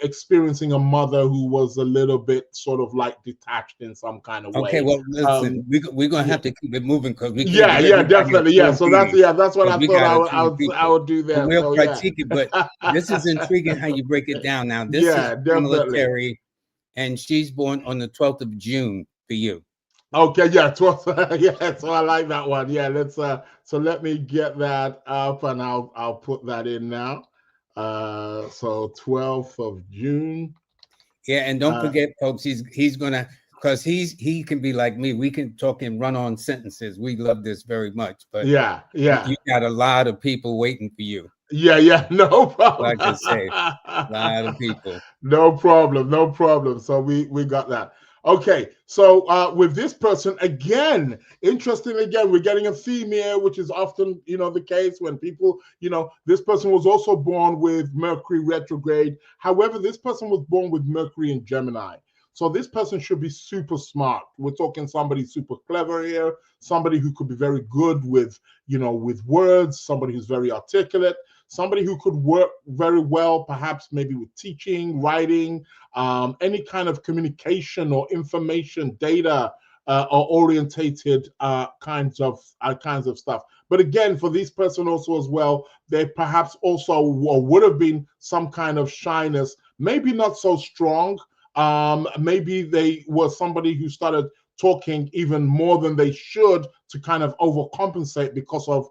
experiencing a mother who was a little bit sort of like detached in some kind of Okay, way. well, listen, we're gonna Yeah. have to keep it moving because we can't Yeah, give everybody a definitely. Yeah, full so reading that's what because I we thought got a I few would I people. would do But there. we'll So yeah. critique it. But this is intriguing how you break it down. Now, this is Yeah, Pamela definitely. Terry, and she's born on the 12th of June for you. Okay, yeah, 12th, yeah, so I like that one. Yeah, let's so let me get that up and I'll put that in now. So 12th of June. Yeah, and don't Uh forget, folks, he's gonna because he can be like me. We can talk in run-on sentences. We love this very much, but yeah, you yeah. got a lot of people waiting for you. Yeah, no problem. Like I say, a lot of people. No problem, no problem. So we got that. Okay, so with this person again, interesting again, we're getting a theme here, which is often the case when people this person was also born with Mercury retrograde. However, this person was born with Mercury in Gemini. So this person should be super smart. We're talking somebody super clever here, somebody who could be very good with with words, somebody who's very articulate, somebody who could work very well, perhaps maybe with teaching, writing, any kind of communication or information, data or orientated kinds of stuff. But again, for this person also as well, they perhaps also would have been some kind of shyness, maybe not so strong. Maybe they were somebody who started talking even more than they should to kind of overcompensate because of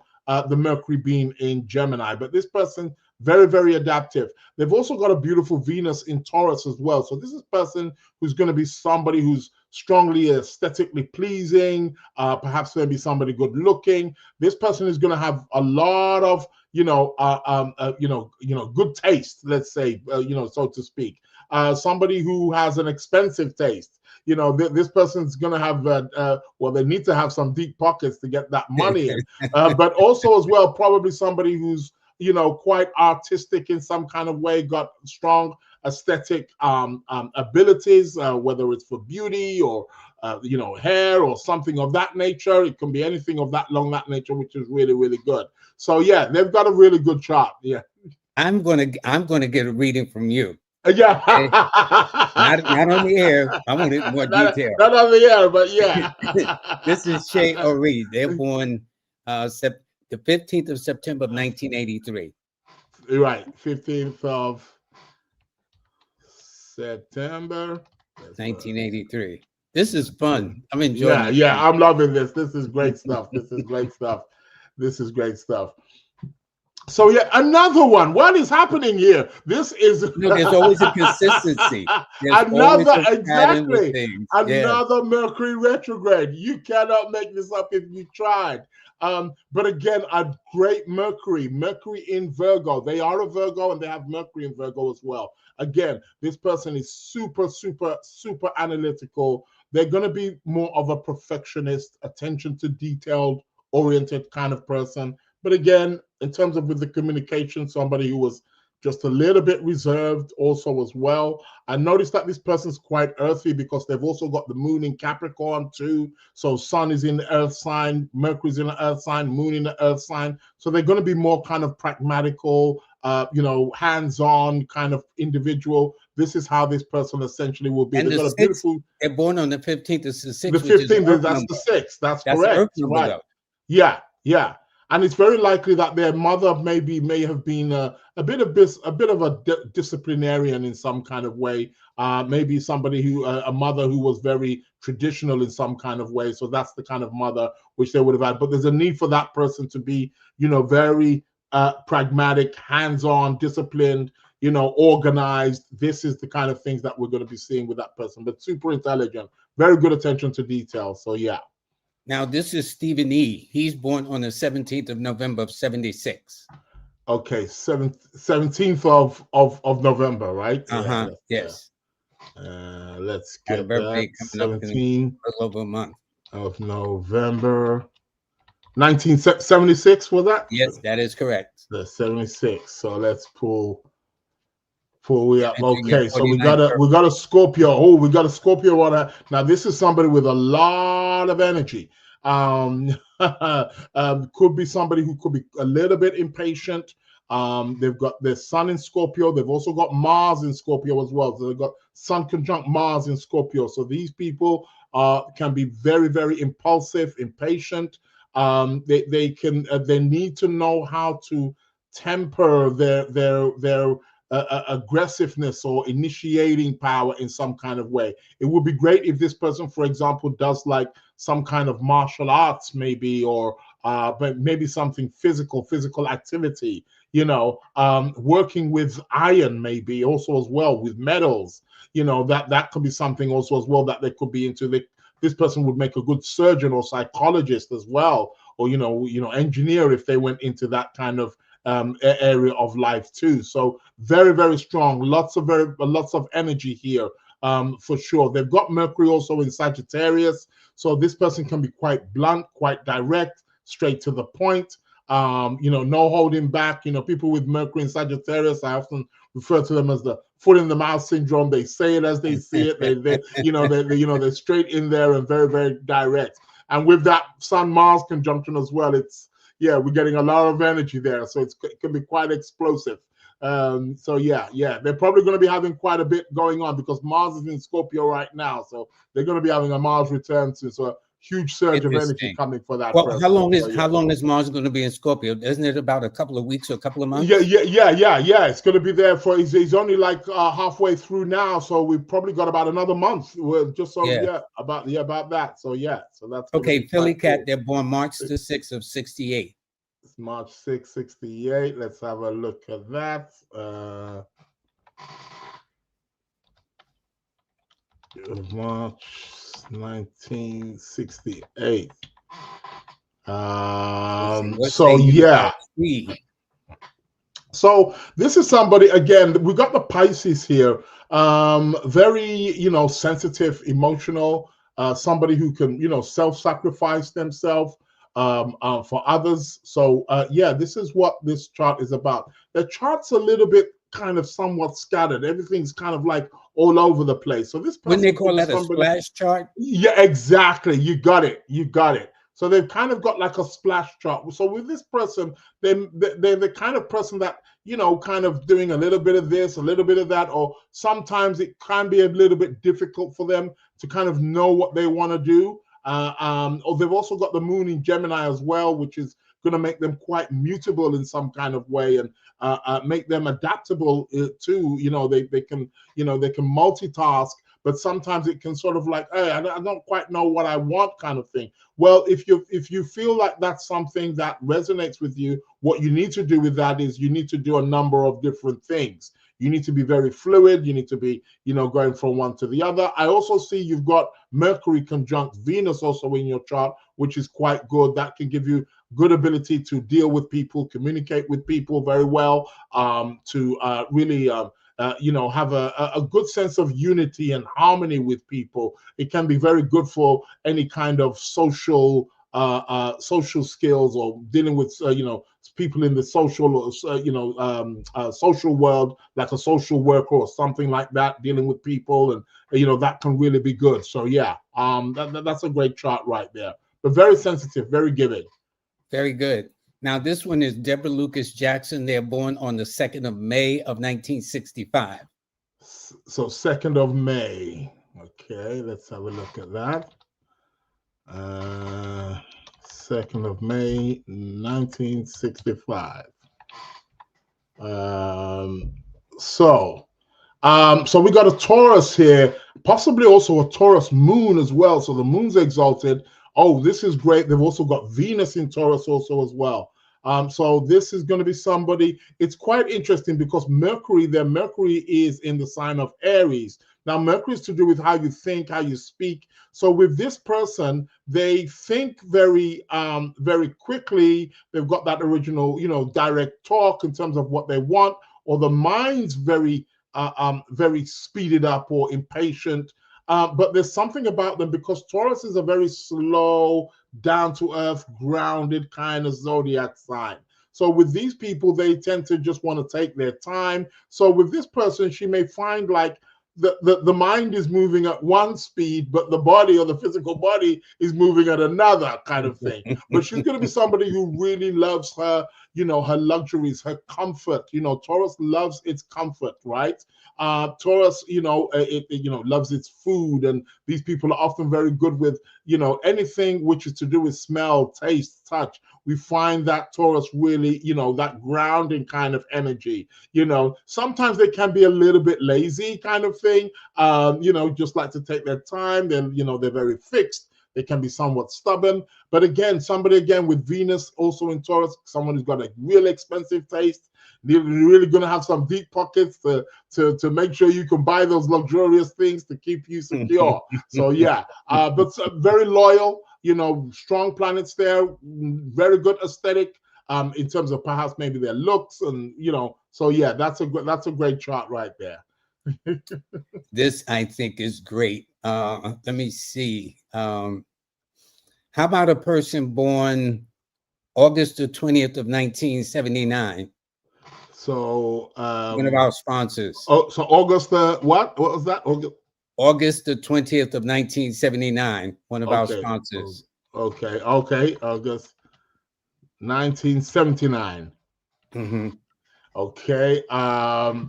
the Mercury being in Gemini. But this person, very, very adaptive. They've also got a beautiful Venus in Taurus as well. So this is a person who's going to be somebody who's strongly aesthetically pleasing, perhaps maybe somebody good looking. This person is going to have a lot of, good taste, let's say, so to speak. Somebody who has an expensive taste. This person's going to have, they need to have some deep pockets to get that money in. But also as well, probably somebody who's, quite artistic in some kind of way, got strong aesthetic abilities, whether it's for beauty or, hair or something of that nature. It can be anything of that nature, which is really, really good. So yeah, they've got a really good chart. Yeah. I'm gonna get a reading from you. Yeah. Okay? Not on the air. I want it more detail. Not on the air, but yeah. This is Shay Ori. They're born the 15th of September of 1983. Right, 15th of September. 1983. This is fun. I'm enjoying Yeah, this. yeah, I'm loving this. This is great stuff. This is great stuff. This is great stuff. So yeah, another one. What is happening here? This is There's always a consistency. There's always another, a pattern with exactly, things. Yeah. another Mercury retrograde. You cannot make this up if you tried. But again, a great Mercury in Virgo. They are a Virgo and they have Mercury in Virgo as well. Again, this person is super, super, super analytical. They're going to be more of a perfectionist, attention to detailed oriented kind of person. But again, in terms of with the communication, somebody who was just a little bit reserved also as well. I noticed that this person's quite earthy because they've also got the moon in Capricorn too. So sun is in the earth sign, Mercury's in the earth sign, moon in the earth sign. So they're going to be more kind of pragmatical, hands-on kind of individual. This is how this person essentially will be. And They've the got a sixth, beautiful. they're born on the 15th. It's the The sixth, which is the 15th, Earth that's number. the 6th. That's That's the correct. Earth number, Right. though. Yeah, yeah. And it's very likely that their mother may have been a bit of a disciplinarian in some kind of way. Maybe somebody a mother who was very traditional in some kind of way. So that's the kind of mother which they would have had. But there's a need for that person to be, very pragmatic, hands-on, disciplined, organized. This is the kind of things that we're going to be seeing with that person. But super intelligent, very good attention to detail. So yeah. Now, this is Stephen E. He's born on the 17th of November of 76. Okay, 17th of November, right? Uh-huh. Yes. Let's Had a get birthday that. coming up in 17 a little over a month. of November, 1976. Was that? Yes, that is correct. The 76. So let's pull we up. Entering your Okay, so we 49th got a Scorpio. Oh, we got a Scorpio on that. Now this is somebody with a lot of energy. Could be somebody who could be a little bit impatient. They've got their Sun in Scorpio. They've also got Mars in Scorpio as well. So they've got Sun conjunct Mars in Scorpio. So these people can be very, very impulsive, impatient. They need to know how to temper their aggressiveness or initiating power in some kind of way. It would be great if this person, for example, does like some kind of martial arts, maybe, or but maybe something physical activity. Working with iron, maybe also as well with metals. That could be something also as well that they could be into. This person would make a good surgeon or psychologist as well, or engineer if they went into that kind of area of life too. So very, very strong. Lots of energy here, for sure. They've got Mercury also in Sagittarius, so this person can be quite blunt, quite direct, straight to the point. No holding back. People with Mercury in Sagittarius, I often refer to them as the foot in the mouth syndrome. They say it as they see it. They're straight in there and very, very direct. And with that Sun Mars conjunction as well, we're getting a lot of energy there. So it can be quite explosive. So they're probably going to be having quite a bit going on because Mars is in Scorpio right now. So they're going to be having a Mars return soon. So a huge surge of energy coming for that. Well, person. how long is Mars going to be in Scorpio? Isn't it about a couple of weeks or a couple of months? Yeah. It's going to be there for. He's only like halfway through now, so we've probably got about another month. We're just about that. So so that's okay. Philly Cat, they're born March the 6th of 68. It's March 6, 68. Let's have a look at that. March 1968. So this is somebody, again, we got the Pisces here. Very, sensitive, emotional, somebody who can, self-sacrifice themselves for others. So this is what this chart is about. The chart's a little bit kind of somewhat scattered. Everything's kind of like all over the place. So this person, when they call that a splash chart? Yeah, exactly. You got it. So they've kind of got like a splash chart. So with this person, they're the kind of person that, kind of doing a little bit of this, a little bit of that, or sometimes it can be a little bit difficult for them to kind of know what they want to do. Or they've also got the moon in Gemini as well, which is going to make them quite mutable in some kind of way and make them adaptable too. They can multitask, but sometimes it can sort of like, hey, I don't quite know what I want kind of thing. Well, if you feel like that's something that resonates with you, what you need to do with that is you need to do a number of different things. You need to be very fluid. You need to be, going from one to the other. I also see you've got Mercury conjunct Venus also in your chart, which is quite good. That can give you good ability to deal with people, communicate with people very well, to really have a good sense of unity and harmony with people. It can be very good for any kind of social skills, or dealing with people in the social social world, like a social worker or something like that, dealing with people, and that can really be good. So yeah, that's a great chart right there, but very sensitive, very giving. Very good. Now, this one is Deborah Lucas Jackson. They're born on the 2nd of May of 1965. So 2nd of May. Okay, let's have a look at that. 2nd of May, 1965. So we got a Taurus here, possibly also a Taurus moon as well. So the moon's exalted. Oh, this is great. They've also got Venus in Taurus also as well. So this is going to be somebody, it's quite interesting because Mercury is in the sign of Aries. Now, Mercury is to do with how you think, how you speak. So with this person, they think very, very quickly. They've got that original, direct talk in terms of what they want, or the mind's very, very speeded up or impatient. But there's something about them, because Taurus is a very slow, down-to-earth, grounded kind of zodiac sign. So with these people, they tend to just want to take their time. So with this person, she may find like the mind is moving at one speed, but the body, or the physical body, is moving at another kind of thing. But she's going to be somebody who really loves her, her luxuries, her comfort. Taurus loves its comfort, right? Taurus, loves its food, and these people are often very good with, anything which is to do with smell, taste, touch. We find that Taurus really, that grounding kind of energy. Sometimes they can be a little bit lazy kind of thing, just like to take their time. Then, they're very fixed. They can be somewhat stubborn. But again, somebody with Venus also in Taurus, someone who's got a really expensive taste, they're really going to have some deep pockets to make sure you can buy those luxurious things to keep you secure. So yeah, but very loyal, strong planets there, very good aesthetic in terms of perhaps maybe their looks, and so yeah, that's a great chart right there. This, I think, is great. Let me see. How about a person born August the 20th of 1979? So one of our sponsors. Oh, so August what was that? August the 20th of 1979. One of our sponsors. Okay. August 1979. Mm-hmm. Okay.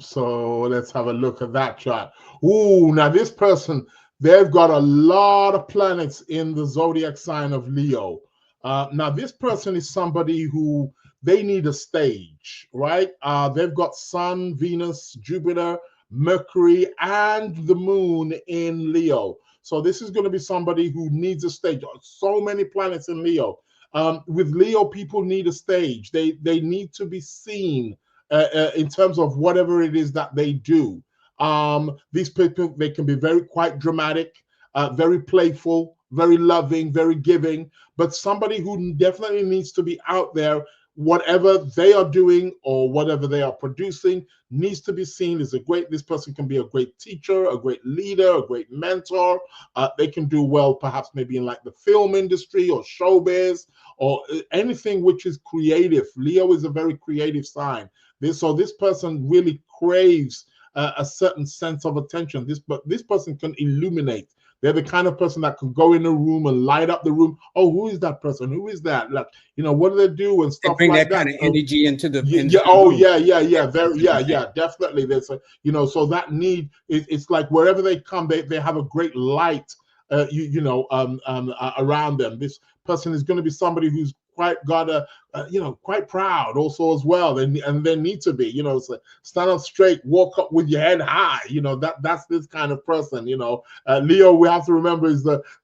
So let's have a look at that chart. Ooh, now this person, they've got a lot of planets in the zodiac sign of Leo. Now this person is somebody who, they need a stage, right? They've got Sun, Venus, Jupiter, Mercury, and the moon in Leo. So this is going to be somebody who needs a stage. So many planets in Leo. With Leo, people need a stage. They need to be seen in terms of whatever it is that they do. These people, they can be quite dramatic, very playful, very loving, very giving, but somebody who definitely needs to be out there. Whatever they are doing or whatever they are producing needs to be seen as this person can be a great teacher, a great leader, a great mentor. They can do well, perhaps maybe in like the film industry or showbiz or anything which is creative. Leo is a very creative sign. So this person really craves a certain sense of attention. But this person can illuminate. They're the kind of person that can go in a room and light up the room. Oh, who is that person? Who is that? Like, what do they do and stuff bring like that kind of energy into the room. Definitely. There's so that need, it's like wherever they come, they have a great light, around them. This person is going to be somebody who's quite got a, quite proud also as well, and they need to be, so stand up straight, walk up with your head high, that's this kind of person, Leo, we have to remember,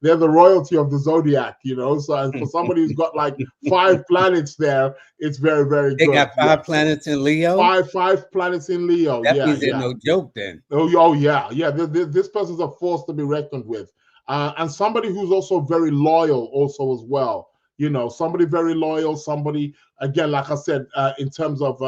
they're the royalty of the zodiac, so, and for somebody who's got like 5 planets there, it's very, very They good. got 5 planets in Leo. Five planets in Leo. That Yeah, means they're yeah. no joke then. Oh yeah, yeah. This person's a force to be reckoned with, and somebody who's also very loyal, also as well. Somebody very loyal. Somebody, again, like I said, in terms of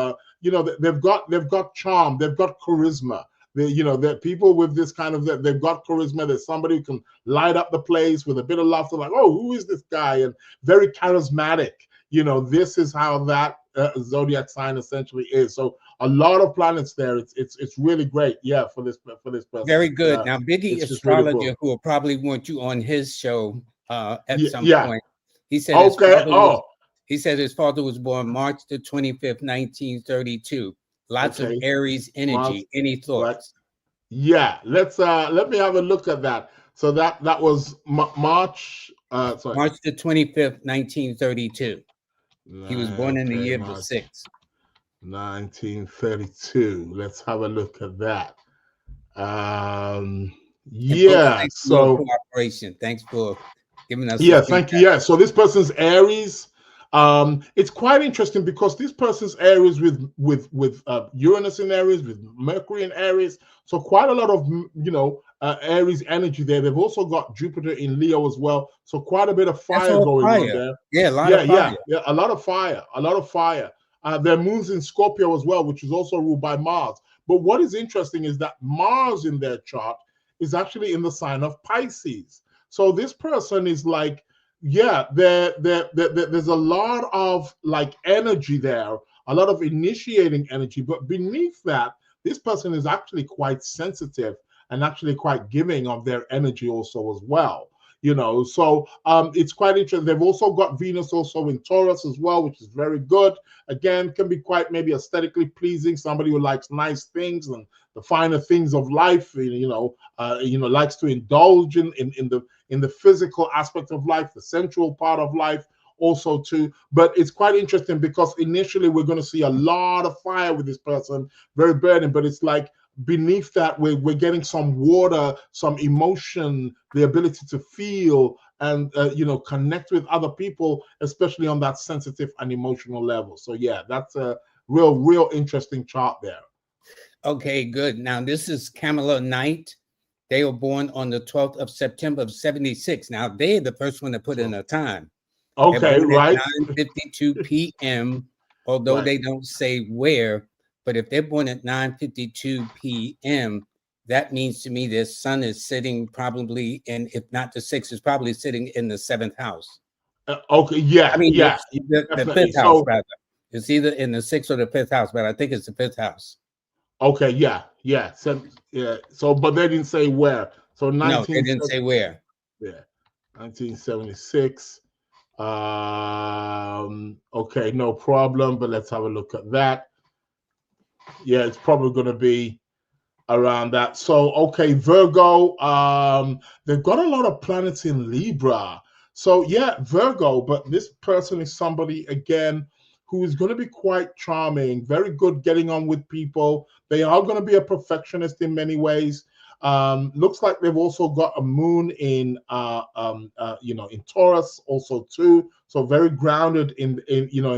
they've got charm, they've got charisma. That people with this kind of, they've got charisma. There's somebody who can light up the place with a bit of laughter, like, oh, who is this guy? And very charismatic. This is how that zodiac sign essentially is. So a lot of planets there. It's really great. Yeah, for this person. Very good. Now, Biggie Astrologer, really cool. who will probably want you on his show at some point. He said he said his father was born March the 25th, 1932. Lots of Aries energy. Any thoughts? Right. Yeah, let me have a look at that. So that was March. March the 25th, 1932. He was born in the year of the 6. 1932. Let's have a look at that. Yeah. So cooperation. Thanks for giving us. Yeah, thank you. Yeah. So this person's Aries. It's quite interesting because this person's Aries with Uranus in Aries, with Mercury in Aries. So quite a lot of Aries energy there. They've also got Jupiter in Leo as well. So quite a bit of fire going on there. Yeah, a lot of fire. Yeah, a lot of fire. A lot of fire. Their moon's in Scorpio as well, which is also ruled by Mars. But what is interesting is that Mars in their chart is actually in the sign of Pisces. So this person is like, yeah, there's a lot of like energy there, a lot of initiating energy. But beneath that, this person is actually quite sensitive and actually quite giving of their energy also as well. So it's quite interesting. They've also got Venus also in Taurus as well, which is very good. Again, can be quite maybe aesthetically pleasing. Somebody who likes nice things and the finer things of life. Likes to indulge in the physical aspect of life, the sensual part of life also too. But it's quite interesting because initially we're going to see a lot of fire with this person, very burning. But it's like, beneath that, we're getting some water, some emotion, the ability to feel and connect with other people, especially on that sensitive and emotional level. So yeah, that's a real interesting chart there. Okay, good. Now this is Kamala Knight. They were born on the 12th of September of 76. Now they're the first one to put in a time. Okay, right. 9:52 p.m. Although they don't say where. But if they're born at 9:52 p.m., that means to me their sun is sitting probably in, if not the 6th, is probably sitting in the 7th house. Okay, yeah. I mean, yeah, the 5th house, rather. It's either in the 6th or the 5th house, but I think it's the 5th house. Okay, yeah. So, but they didn't say where. So no, they didn't say where. Yeah, 1976. Okay, no problem. But let's have a look at that. Yeah, it's probably going to be around that. So, okay, Virgo, they've got a lot of planets in Libra. So, yeah, Virgo, but this person is somebody, again, who is going to be quite charming, very good getting on with people. They are going to be a perfectionist in many ways. Looks like they've also got a moon in in Taurus also too, so very grounded in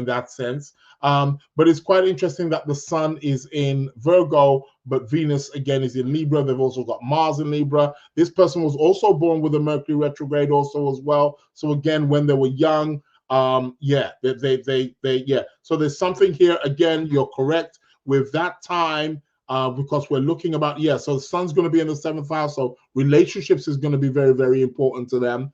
that sense. But it's quite interesting that the sun is in Virgo, but Venus again is in Libra. They've also got Mars in Libra. This person was also born with a Mercury retrograde also as well. So again, when they were young, yeah. So there's something here. Again, you're correct with that time. Because we're looking about, so the sun's going to be in the 7th house, so relationships is going to be very, very important to them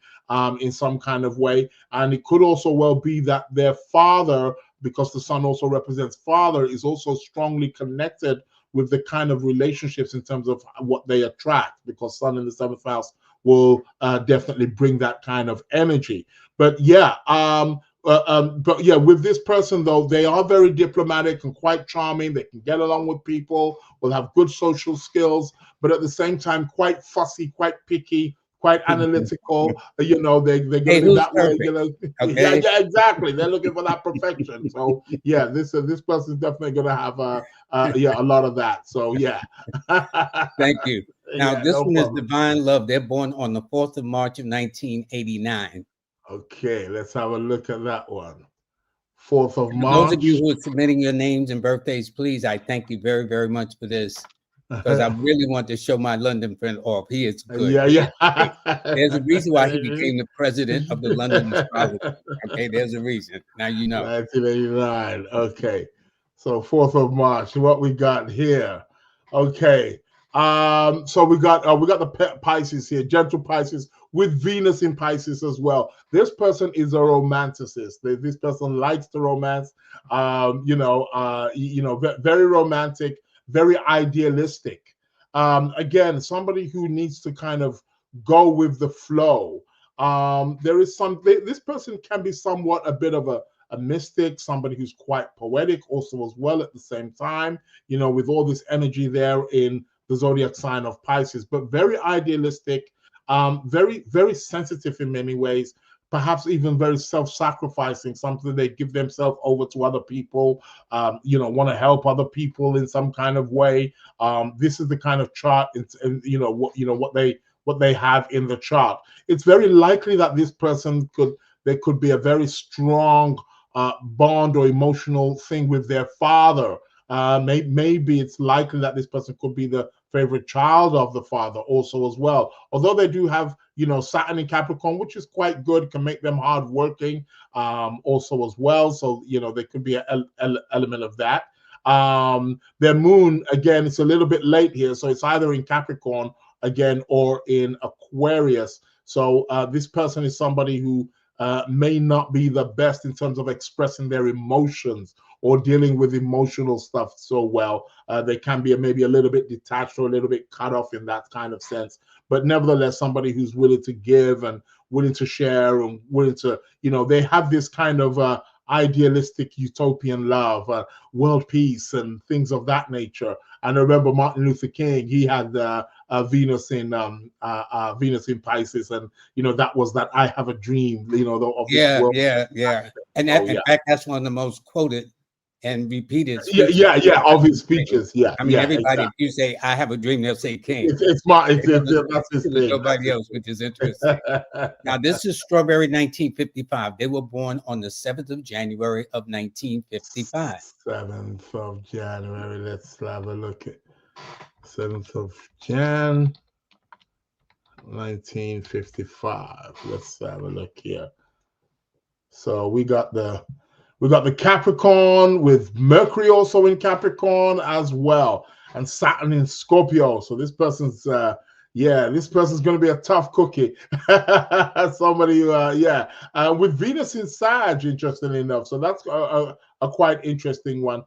in some kind of way. And it could also well be that their father, because the sun also represents father, is also strongly connected with the kind of relationships in terms of what they attract, because sun in the 7th house will definitely bring that kind of energy. But with this person though, they are very diplomatic and quite charming. They can get along with people, will have good social skills, but at the same time quite fussy, quite picky, quite analytical. You know, they're going to Hey, be who's that way. perfect? You know, Okay. yeah, exactly. They're looking for that perfection. So yeah, this person's definitely going to have a lot of that. So yeah. Thank you. Now, Yeah, this no one is problem. Divine Love. They're born on the 4th of March of 1989. Okay, let's have a look at that one. 4th of For those of you March. who are submitting your names and birthdays, please, I thank you very, very much for this, because I really want to show my London friend off. He is good. Yeah, He is yeah. great. There's a reason why he became the president of the London Astrologer. Okay, there's a reason. Now you know. 1989. Okay. So 4th of March. What we got here? Okay. So we got the Pisces here, gentle Pisces with Venus in Pisces as well. This person is a romanticist. This person likes to romance. Very romantic, very idealistic. Again, somebody who needs to kind of go with the flow. There is this person can be somewhat a bit of a mystic, somebody who's quite poetic also as well at the same time, with all this energy there in the zodiac sign of Pisces, but very idealistic, very, very sensitive in many ways, perhaps even very self-sacrificing, something they give themselves over to other people, want to help other people in some kind of way. This is the kind of chart, what they have in the chart. It's very likely that this person there could be a very strong bond or emotional thing with their father. Maybe it's likely that this person could be the favorite child of the father also as well. Although they do have, Saturn in Capricorn, which is quite good, can make them hardworking also as well. So, there could be an element of that. Their moon, again, it's a little bit late here. So it's either in Capricorn again or in Aquarius. So this person is somebody who may not be the best in terms of expressing their emotions or dealing with emotional stuff so well. They can be maybe a little bit detached or a little bit cut off in that kind of sense. But nevertheless, somebody who's willing to give and willing to share and willing to, they have this kind of idealistic utopian love, world peace and things of that nature. And I remember Martin Luther King, he had Venus in Pisces, and that was that I have a dream, of this Yeah, world. yeah, yeah. And So that, in yeah, fact, that's one of the most quoted and repeated yeah, speeches. yeah, yeah. Of his speeches, yeah, I mean, yeah, everybody, if exactly. you say, I have a dream, they'll say King. It's They don't that's his associate with thing. That's nobody his else, which is interesting. thing. Now, this is Strawberry 1955. They were born on the 7th of January of 1955. 7th of January. Let's have a look at 7th of Jan, 1955. Let's have a look here. So we got the Capricorn with Mercury also in Capricorn as well, and Saturn in Scorpio. So this person's this person's going to be a tough cookie. Somebody with Venus in Sag, interestingly enough. So that's a quite interesting one.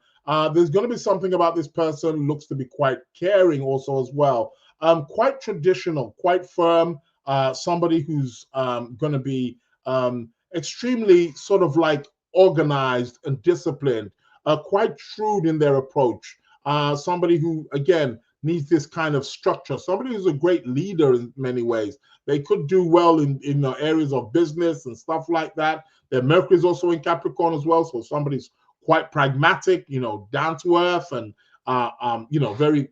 There's going to be something about this person, looks to be quite caring also as well. Quite traditional, quite firm. Somebody who's going to be extremely sort of like organized and disciplined, quite shrewd in their approach. Somebody who, again, needs this kind of structure. Somebody who's a great leader in many ways. They could do well in areas of business and stuff like that. Their Mercury is also in Capricorn as well, so somebody's quite pragmatic, down to earth, and very,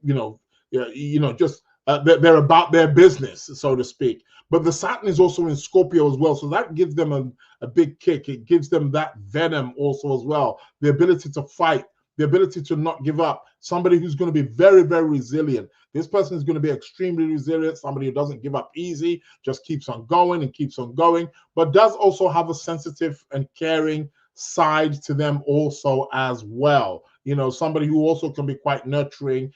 just they're about their business, so to speak. But the Saturn is also in Scorpio as well, so that gives them a big kick. It gives them that venom also as well, the ability to fight, the ability to not give up. Somebody who's going to be very, very resilient. This person is going to be extremely resilient, somebody who doesn't give up easy, just keeps on going and keeps on going, but does also have a sensitive and caring side to them also as well. Somebody who also can be quite nurturing.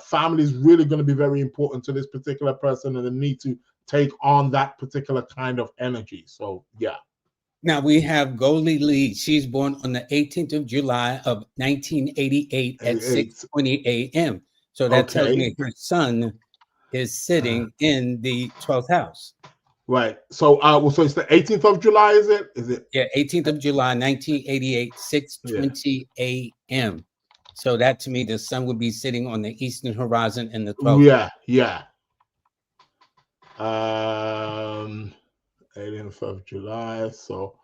Family is really going to be very important to this particular person, and the need to take on that particular kind of energy. So yeah. Now we have Goldie Lee. She's born on the 18th of July of 1988 at 6:20 a.m. So that tells Okay. me her son is sitting in the 12th house. Right. So so it's the 18th of July, is it? Yeah, 18th of July, 1988, 6:20 a.m. So that to me, the sun would be sitting on the eastern horizon in the 12th. Yeah, yeah. 18th of July. So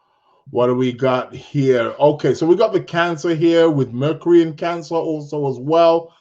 what do we got here? Okay, so we got the Cancer here with Mercury in Cancer also as well.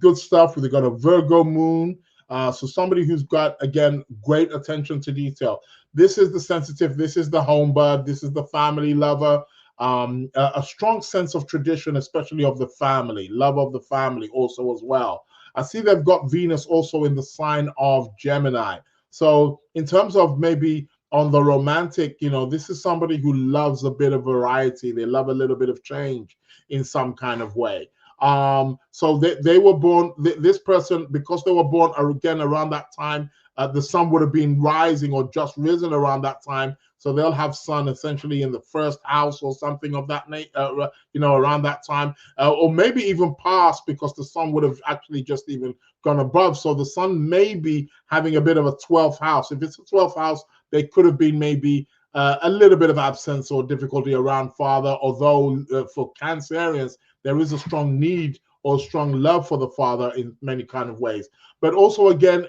Good stuff. We got a Virgo moon. So somebody who's got, again, great attention to detail. This is the sensitive. This is the homebud. This is the family lover. A strong sense of tradition, especially of the family, love of the family also as well. I see they've got Venus also in the sign of Gemini. So in terms of maybe on the romantic, this is somebody who loves a bit of variety. They love a little bit of change in some kind of way. So they were born, this person, because they were born again around that time, the sun would have been rising or just risen around that time. So they'll have sun essentially in the first house or something of that nature, around that time, or maybe even past, because the sun would have actually just even gone above. So the sun may be having a bit of a 12th house. If it's a 12th house, there could have been maybe a little bit of absence or difficulty around father, although for Cancerians, there is a strong need or strong love for the father in many kind of ways. But also, again,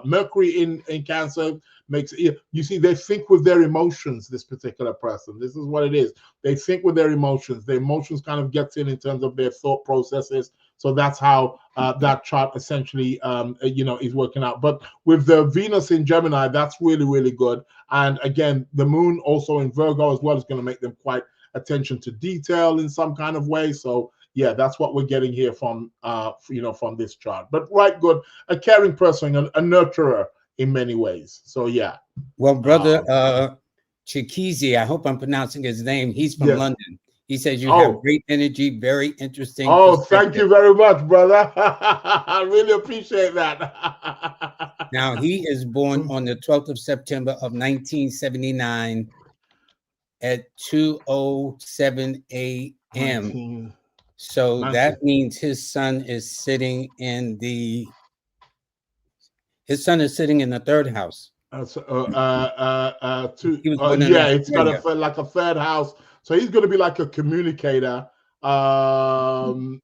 Mercury in Cancer makes, you see, they think with their emotions, this particular person. This is what it is. They think with their emotions. The emotions kind of gets in terms of their thought processes. So that's how that chart essentially, is working out. But with the Venus in Gemini, that's really, really good. And again, the moon also in Virgo as well is going to make them quite attention to detail in some kind of way. So yeah, that's what we're getting here from from this chart. But right, good, a caring person, a nurturer in many ways. So yeah. Well, brother Chikizi, I hope I'm pronouncing his name. He's from Yes. London. He says you have Oh. great energy, very interesting. Oh, thank you very much, brother. I really appreciate that. Now, he is born on the 12th of September of 1979 at 2:07 a.m. So that means his sun is sitting in the third house. Yeah, it's got like a third house. So he's going to be like a communicator. Does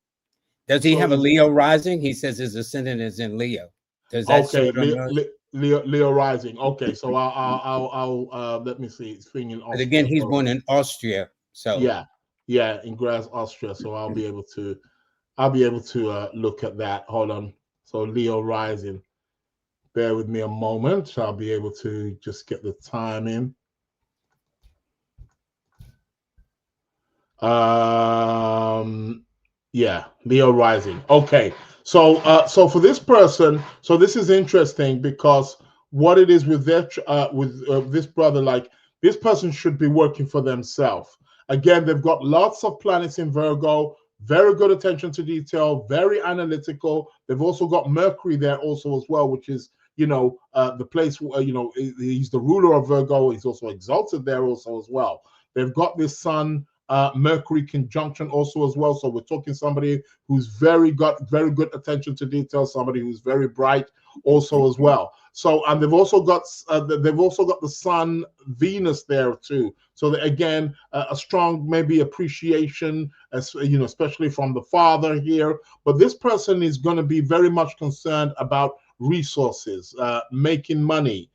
he have a Leo rising? He says his ascendant is in Leo. Does that Leo rising? Okay, so I'll let me see. It's thing in Austria. But again, he's born in Austria. So yeah, in Graz, Austria. So I'll be able to look at that. Hold on. So Leo rising. Bear with me a moment. I'll be able to just get the time in. Yeah, Leo rising. Okay. So for this person, so this is interesting because what it is with their this brother, like this person should be working for themselves. Again, they've got lots of planets in Virgo, very good attention to detail, very analytical. They've also got Mercury there also as well, which is the place where he's the ruler of Virgo. He's also exalted there also as well. They've got this sun Mercury conjunction also as well. So we're talking somebody who's very good attention to detail, somebody who's very bright also as well. So and they've also got the Sun Venus there too. So that, again, a strong maybe appreciation, especially from the father here. But this person is going to be very much concerned about resources, making money.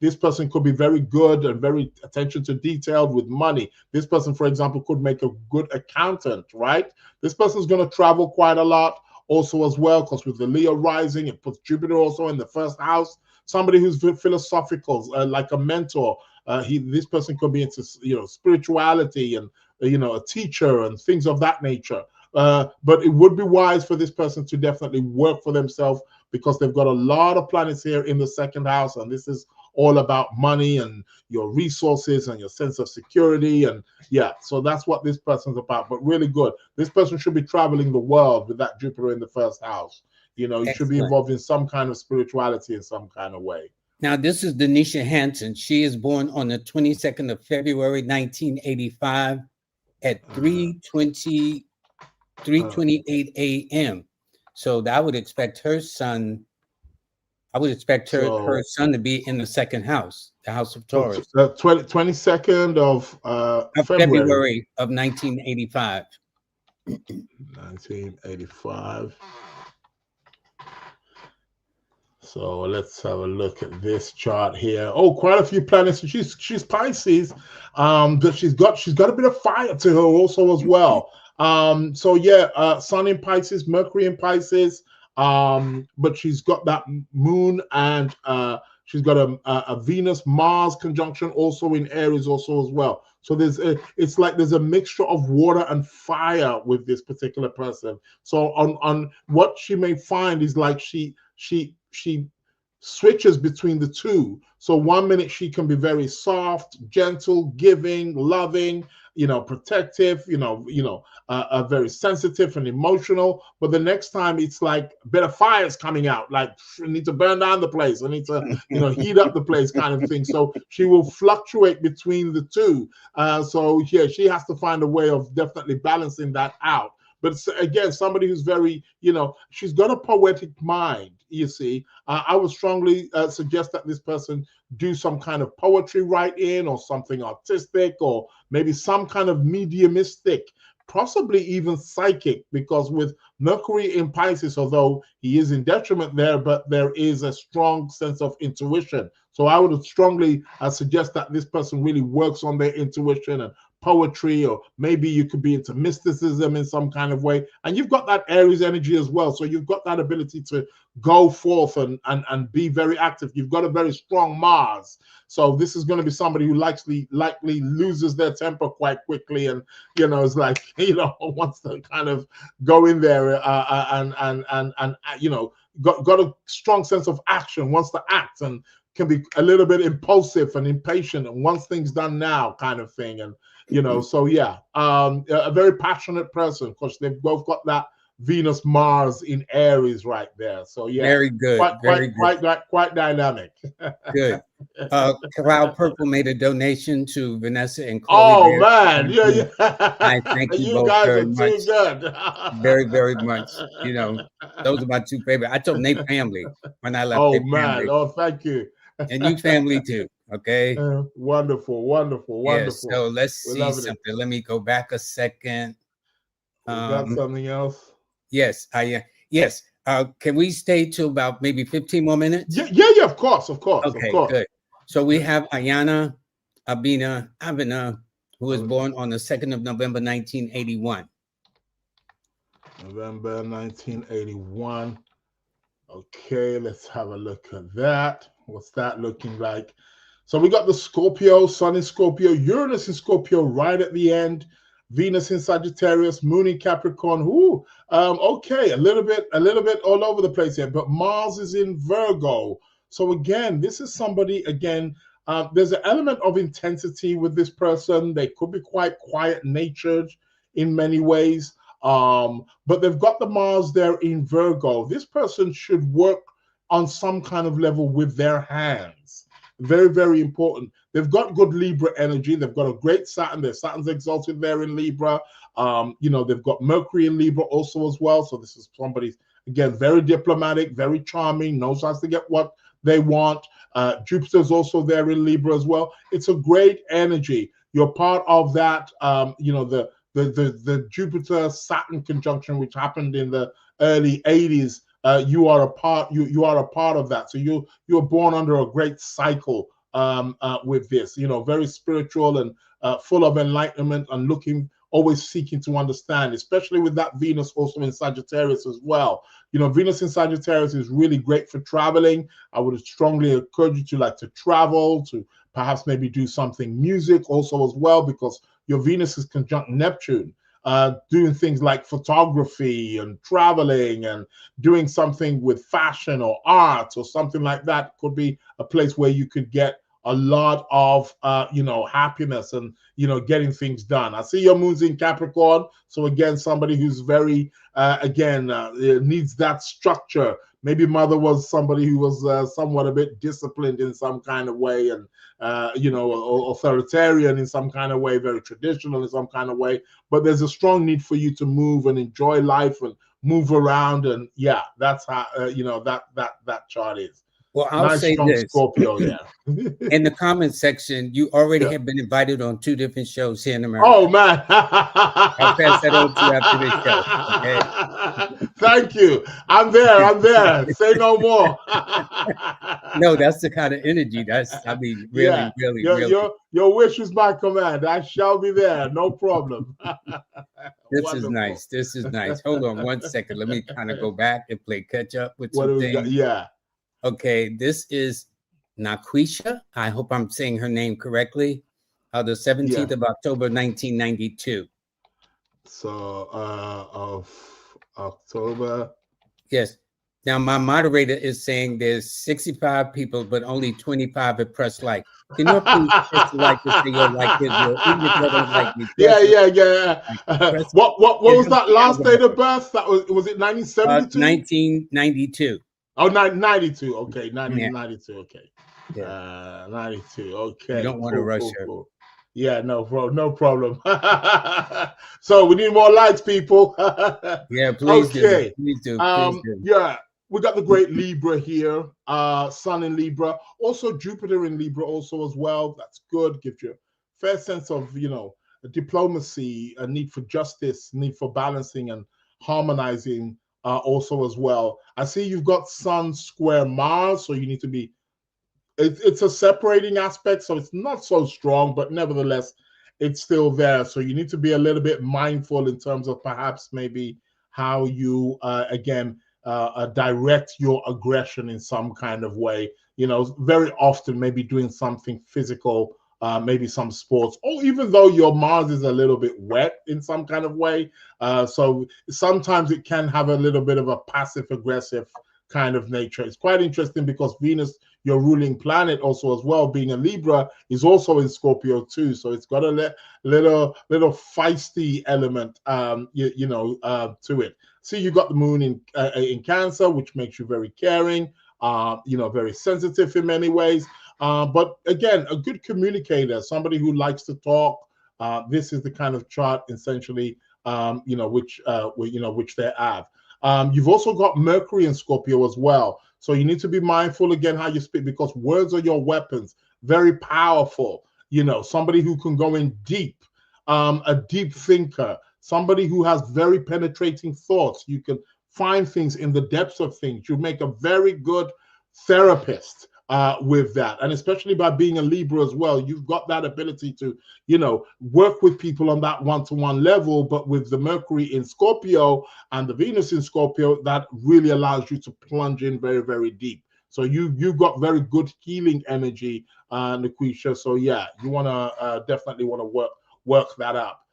This person could be very good and very attention to detail with money. This person, for example, could make a good accountant, right? This person is going to travel quite a lot also as well, because with the Leo rising, it puts Jupiter also in the first house. Somebody who's philosophical, like a mentor. This person could be into spirituality and a teacher and things of that nature. But it would be wise for this person to definitely work for themselves, because they've got a lot of planets here in the second house, and this is all about money and your resources and your sense of security. And yeah, so that's what this person's about. But really good. This person should be traveling the world with that Jupiter in the first house. You should be involved in some kind of spirituality in some kind of way. Now, this is Denisha Hanson. She is born on the 22nd of February, 1985 at 3:28 a.m. So I would expect her son. I would expect her son to be in the second house, the house of Taurus. 22nd of February of 1985. 1985. So let's have a look at this chart here. Oh, quite a few planets. She's Pisces. But she's got a bit of fire to her also as well. So yeah, Sun in Pisces, Mercury in Pisces. But she's got that moon and she's got a Venus Mars conjunction also in Aries also as well. So it's like there's a mixture of water and fire with this particular person. So on what she may find is like she switches between the two. So one minute she can be very soft, gentle, giving, loving, protective, very sensitive and emotional. But the next time it's like a bit of fire is coming out, like I need to burn down the place, I need to, heat up the place kind of thing. So she will fluctuate between the two. So yeah, she has to find a way of definitely balancing that out. But again, somebody who's very, she's got a poetic mind, you see. I would strongly suggest that this person do some kind of poetry writing or something artistic or maybe some kind of mediumistic, possibly even psychic, because with Mercury in Pisces, although he is in detriment there, but there is a strong sense of intuition. So I would strongly suggest that this person really works on their intuition and poetry, or maybe you could be into mysticism in some kind of way. And you've got that Aries energy as well. So you've got that ability to go forth and be very active. You've got a very strong Mars. So this is going to be somebody who likely loses their temper quite quickly, and is like wants to kind of go in there and got a strong sense of action, wants to act, and can be a little bit impulsive and impatient and wants things done now kind of thing. And so yeah, a very passionate person, because they've both got that Venus Mars in Aries right there. So yeah, very good, quite dynamic. Good. Cloud Purple made a donation to Vanessa and Chloe. Oh man, yeah. I thank you both guys very are much. Too good. Very, very much. Those are my two favorite. I told Nate family when I left. Oh their man, family. oh thank you. And you family too. Okay. Wonderful. Yes. So let's see something. Let me go back a second. We got something else. Yes, yes. Can we stay till about maybe 15 more minutes? Yeah. Of course. Okay, good. So we have Ayana Avina, who was born on the 2nd of November, 1981. November 1981. Okay, let's have a look at that. What's that looking like? So we got the Scorpio, Sun in Scorpio, Uranus in Scorpio right at the end, Venus in Sagittarius, Moon in Capricorn. Ooh, okay, a little bit all over the place here, but Mars is in Virgo. So again, this is somebody, there's an element of intensity with this person. They could be quite quiet-natured in many ways, but they've got the Mars there in Virgo. This person should work on some kind of level with their hands. Very, very important. They've got good Libra energy. They've got a great Saturn. Their Saturn's exalted there in Libra. They've got Mercury in Libra also as well. So this is somebody, again, very diplomatic, very charming, knows how to get what they want. Jupiter's also there in Libra as well. It's a great energy. You're part of that, the Jupiter-Saturn conjunction, which happened in the early 80s. You are a part of that. So you were born under a great cycle with this, very spiritual and full of enlightenment and always seeking to understand, especially with that Venus also in Sagittarius as well. Venus in Sagittarius is really great for traveling. I would strongly encourage you to travel, to perhaps maybe do something music also as well, because your Venus is conjunct Neptune. Doing things like photography and traveling and doing something with fashion or art or something like that could be a place where you could get a lot of happiness and getting things done. I see your moon's in Capricorn, so again, somebody who's very needs that structure. Maybe mother was somebody who was somewhat a bit disciplined in some kind of way, and authoritarian in some kind of way, very traditional in some kind of way. But there's a strong need for you to move and enjoy life and move around, and yeah, that's how that chart is. Well, I'll Nice, say strong this. Scorpio, yeah. In the comment section, you already Yeah. have been invited on 2 different shows here in Oh America. man. I'll pass that on to you after this show. Okay. Thank you. I'm there. I'm there. Say no more. No, that's the kind of energy. I mean, Yeah. really, really, Your really. your wish is my command. I shall be there. No problem. This is Wonderful. nice. This is nice. Hold on one second. Let me kind of go back and play catch up with What some do we got? things. Yeah. Okay, this is Naquisha. I hope I'm saying her name correctly. The 17th Yeah. of October, 1992. So of October. Yes. Now, my moderator is saying there's 65 people, but only 25 have pressed like. Can you please press the like to say you'll like this? Even if you don't like me, Yeah, press it. yeah. Press it. What Yeah, was don't that be last date of aggravated. birth? That was it 1972? 1992. Oh, 92. Okay, Yeah, 1992. Okay. yeah. 92. You Okay, don't want to cool, rush cool, her. cool. Yeah, no, bro, no problem. So we need more likes, people. Yeah, please do. Okay. Please do. Please do. Yeah, we got the great Libra here. Sun in Libra, also Jupiter in Libra, also as well. That's good. Gives you a fair sense of, diplomacy, a need for justice, need for balancing and harmonizing, also as well. I see you've got Sun square Mars, so you need to be. It's a separating aspect, so it's not so strong, but nevertheless, it's still there. So you need to be a little bit mindful in terms of perhaps maybe how you again direct your aggression in some kind of way. Very often maybe doing something physical, maybe some sports, or even though your Mars is a little bit wet in some kind of way. So sometimes it can have a little bit of a passive aggressive kind of nature. It's quite interesting because Venus, your ruling planet, also as well, being a Libra, is also in Scorpio too. So it's got a little feisty element, to it. See, you got the moon in Cancer, which makes you very caring, very sensitive in many ways. But again, a good communicator, somebody who likes to talk. This is the kind of chart essentially, which they have. You've also got Mercury in Scorpio as well. So you need to be mindful again how you speak, because words are your weapons, very powerful. Somebody who can go in deep, a deep thinker, somebody who has very penetrating thoughts. You can find things in the depths of things. You make a very good therapist with that. And especially by being a Libra as well, you've got that ability to, work with people on that one-to-one level. But with the Mercury in Scorpio and the Venus in Scorpio, that really allows you to plunge in very, very deep. So you've got very good healing energy, Naquisha. So yeah, you want to definitely want to work that up.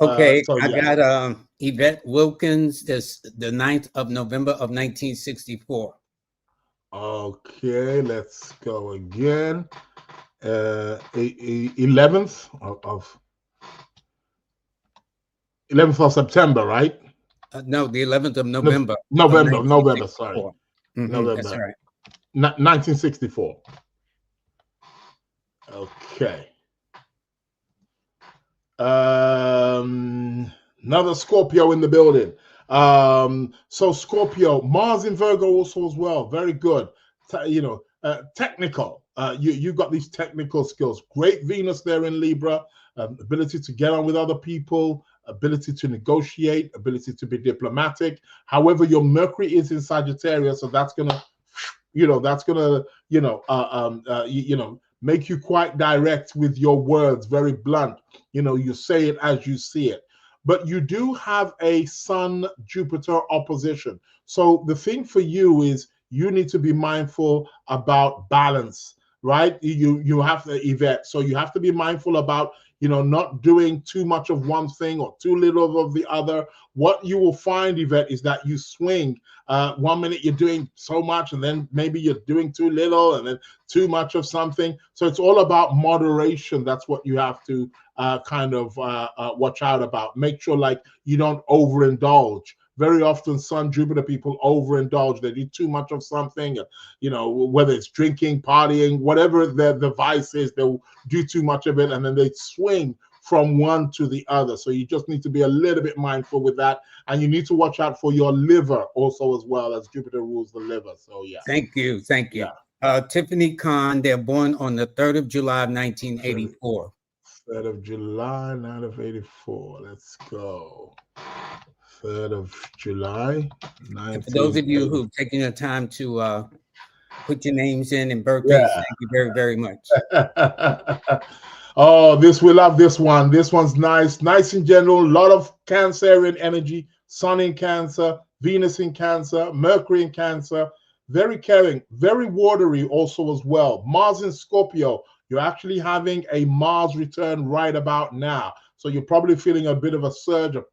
Okay, So I yeah. got Yvette Wilkins, this the 9th of November of 1964. Okay, let's go again. 11th of September, right? No, the 11th of November of November, sorry. 1964. That's November. right. 1964. Okay. Another Scorpio in the building. So Scorpio, Mars in Virgo also as well. Very good. Technical. You got these technical skills. Great Venus there in Libra. Ability to get on with other people, ability to negotiate, ability to be diplomatic. However, your Mercury is in Sagittarius, so that's gonna, make you quite direct with your words, very blunt. You say it as you see it. But you do have a Sun-Jupiter opposition. So the thing for you is you need to be mindful about balance, right? You have to, Yvette. So you have to be mindful about, not doing too much of one thing or too little of the other. What you will find, Yvette, is that you swing. 1 minute you're doing so much, and then maybe you're doing too little, and then too much of something. So it's all about moderation. That's what you have to watch out about. Make sure like you don't overindulge. Very often, Sun Jupiter people overindulge. They do too much of something, whether it's drinking, partying, whatever the vice is, they'll do too much of it, and then they swing from one to the other. So you just need to be a little bit mindful with that. And you need to watch out for your liver also, as well, as Jupiter rules the liver. So yeah. Thank you. Thank you. Yeah. Tiffany Khan, they're born on the 3rd of July of 1984. 3rd of July, 1984. Let's go. 3rd of July, And for those of you 1984. who've taken the time to put your names in and birthdays, Yeah. thank you very, very much. Oh, we love this one. This one's nice. Nice in general. A lot of Cancerian energy. Sun in Cancer, Venus in Cancer, Mercury in Cancer. Very caring, very watery also as well. Mars in Scorpio. You're actually having a Mars return right about now. So you're probably feeling a bit of a surge, a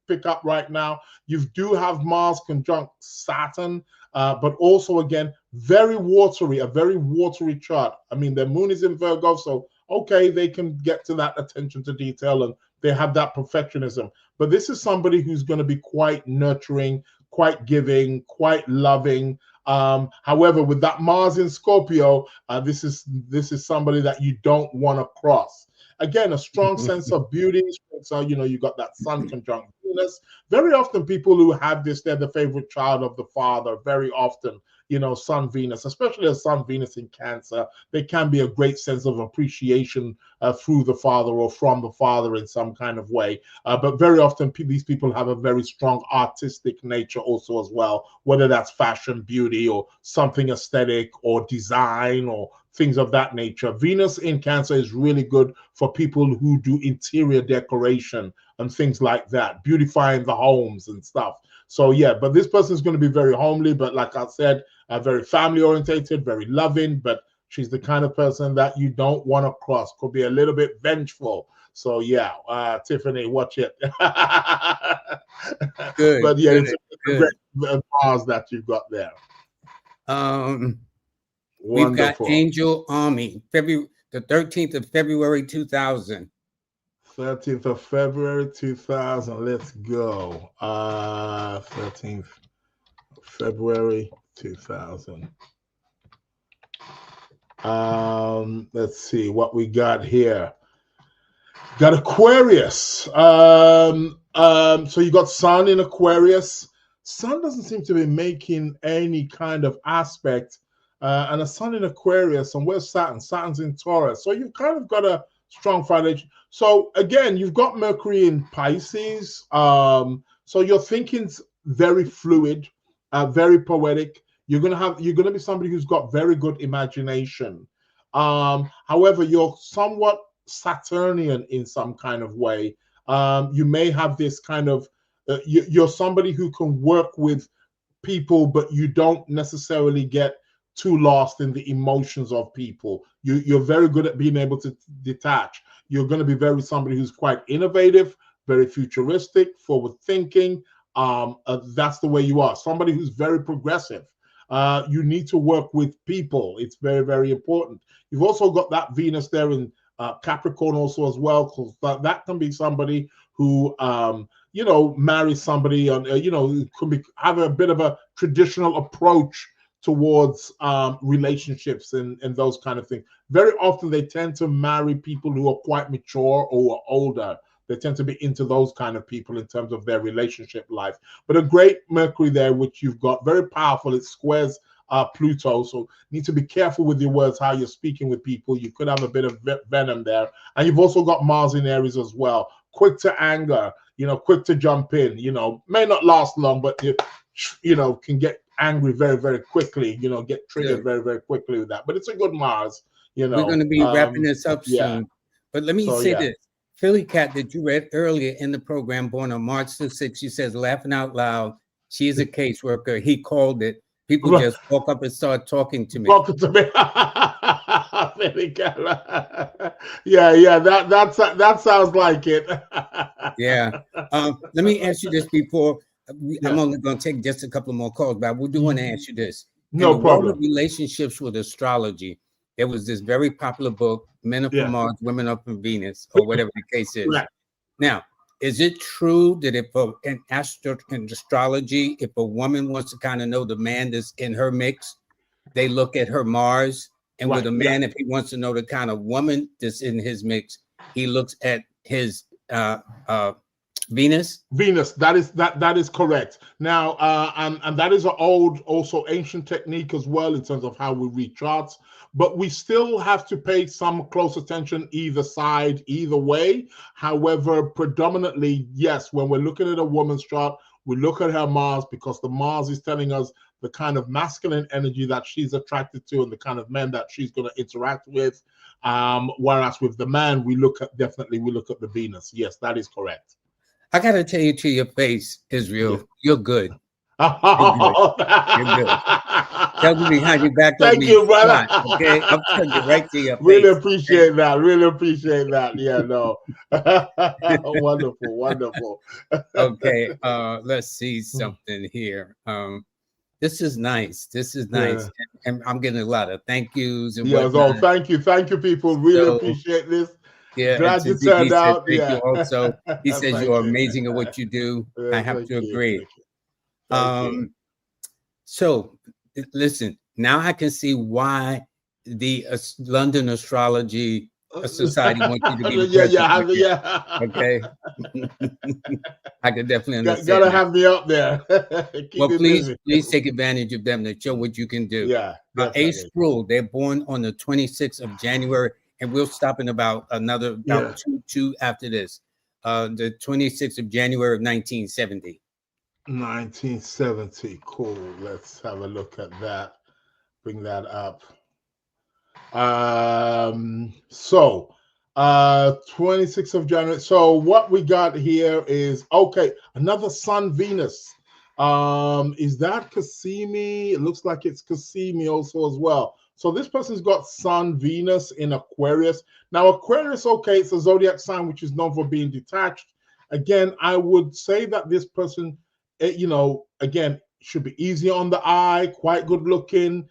pick up right now. You do have Mars conjunct Saturn, but also, again, very watery, a very watery chart. I mean, the moon is in Virgo, so okay, they can get to that attention to detail and they have that perfectionism. But this is somebody who's going to be quite nurturing, quite giving, quite loving. However, with that Mars in Scorpio, this is somebody that you don't want to cross. Again, a strong sense of beauty. So, you got that Sun conjunct Venus. Very often people who have this, they're the favorite child of the father. Very often, Sun Venus, especially a Sun Venus in Cancer, there can be a great sense of appreciation through the father or from the father in some kind of way. But very often these people have a very strong artistic nature also as well, whether that's fashion, beauty, or something aesthetic or design or things of that nature. Venus in Cancer is really good for people who do interior decoration and things like that, beautifying the homes and stuff. So yeah, but this person is going to be very homely, but like I said, very family orientated, very loving, but she's the kind of person that you don't want to cross. Could be a little bit vengeful. So yeah, Tiffany, watch it. Good. But yeah, good, it's good. a great pause that you've got there. We've got Wonderful. Angel Army, the 13th of February 2000. 13th of February 2000. Let's go. 13th of February 2000. Let's see what we got here. Got Aquarius. So you got Sun in Aquarius. Sun doesn't seem to be making any kind of aspect. And a Sun in Aquarius, and where's Saturn? Saturn's in Taurus. So you've kind of got a strong foundation. So again, you've got Mercury in Pisces. So your thinking's very fluid, very poetic. You're gonna be somebody who's got very good imagination. However, you're somewhat Saturnian in some kind of way. You may have this kind of you're somebody who can work with people, but you don't necessarily get too lost in the emotions of people. You're very good at being able to detach. You're going to be somebody who's quite innovative, very futuristic, forward thinking. That's the way you are. Somebody who's very progressive. You need to work with people. It's very, very important. You've also got that Venus there in Capricorn also as well, because that can be somebody who marries somebody on could have a bit of a traditional approach towards relationships and those kind of things. Very often they tend to marry people who are quite mature or older. They tend to be into those kind of people in terms of their relationship life. But a great Mercury there, which you've got, very powerful. It squares Pluto, so need to be careful with your words, how you're speaking with people. You could have a bit of venom there. And you've also got Mars in Aries as well. Quick to anger, quick to jump in, may not last long, but can get angry very, very quickly, get triggered very, very quickly with that. But it's a good Mars, We're going to be wrapping this up soon. But let me say this. Philly Cat that you read earlier in the program, born on March the 6th, she says, laughing out loud, she is a caseworker. He called it. People just walk up and start talking to me. Talking to me. Yeah, that sounds like it. Yeah. Let me ask you this before. I'm only going to take just a couple more calls, but we do want to ask you this. No problem. World of relationships with astrology, there was this very popular book, Men Are from Mars, Women Are from Venus, or whatever the case is. Right. Now, is it true that if in astrology, if a woman wants to kind of know the man that's in her mix, they look at her Mars, and with a man, if he wants to know the kind of woman that's in his mix, he looks at his Venus? Venus, that is correct. Now, and that is an old, also ancient technique as well in terms of how we read charts. But we still have to pay some close attention either side, either way. However, predominantly, yes, when we're looking at a woman's chart, we look at her Mars because the Mars is telling us the kind of masculine energy that she's attracted to and the kind of men that she's going to interact with. Whereas with the man, we look at the Venus. Yes, that is correct. I got to tell you to your face, Israel, Yeah. you're good. You're good. Tell me behind your back. Thank you, brother. Okay, I'm telling you right to your face. Really appreciate that. Really appreciate that. Yeah, no. Wonderful, wonderful. Okay, let's see something here. This is nice. This is nice, and I'm getting a lot of thank yous and whatnot. Thank you, people. Really appreciate this. Yeah, glad you turned out. Thank you. Also, he says you're amazing at what you do. I have to agree. So, listen. Now I can see why the London Astrology Society wants you to be the yeah. Okay. I could definitely understand. Gotta have me up there. Well, please take advantage of them to show what you can do. Yeah. Ace Rule, they're born on the 26th of January, and we'll stop in about two after this. The 26th of January of 1970. 1970. Cool. Let's have a look at that. Bring that up. So 26th of January. So what we got here is another Sun Venus. Is that Cassimi? It looks like it's Cassimi also as well. So this person's got Sun Venus in Aquarius. Now Aquarius, it's a zodiac sign which is known for being detached. Again, I would say that this person, again, should be easy on the eye, quite good looking,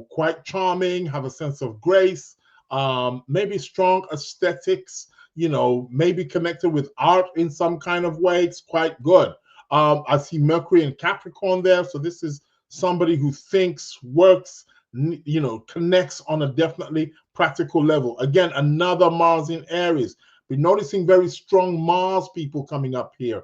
quite charming, have a sense of grace, maybe strong aesthetics, maybe connected with art in some kind of way. It's quite good. I see Mercury and Capricorn there. So this is somebody who thinks, works, connects on a definitely practical level. Again, another Mars in Aries. We're noticing very strong Mars people coming up here.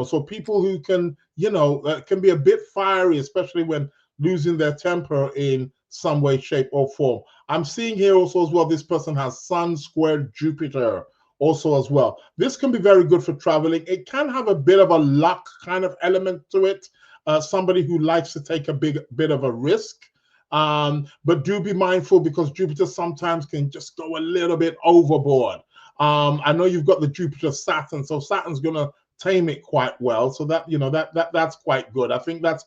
So people who can, can be a bit fiery, especially when losing their temper in some way, shape, or form. I'm seeing here also as well, this person has Sun squared Jupiter also as well. This can be very good for traveling. It can have a bit of a luck kind of element to it. Somebody who likes to take a bit of a risk. But do be mindful because Jupiter sometimes can just go a little bit overboard. I know you've got the Jupiter Saturn, so Saturn's gonna tame it quite well. So that that's quite good. I think that's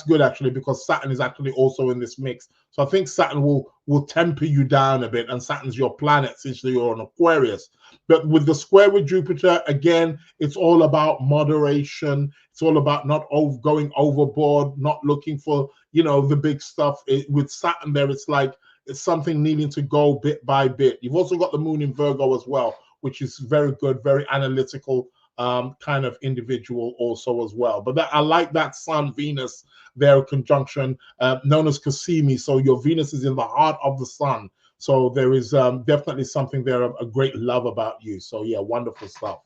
good actually because Saturn is actually also in this mix. So I think Saturn will temper you down a bit, and Saturn's your planet since you're on Aquarius. But with the square with Jupiter, again, it's all about moderation. It's all about not going overboard, not looking for the big stuff. With Saturn there, it's like it's something needing to go bit by bit. You've also got the moon in Virgo as well, which is very good, very analytical kind of individual also as well. But I like that Sun Venus there conjunction known as Cassimi. So your Venus is in the heart of the sun. So there is definitely something there, a great love about you. So yeah, wonderful stuff.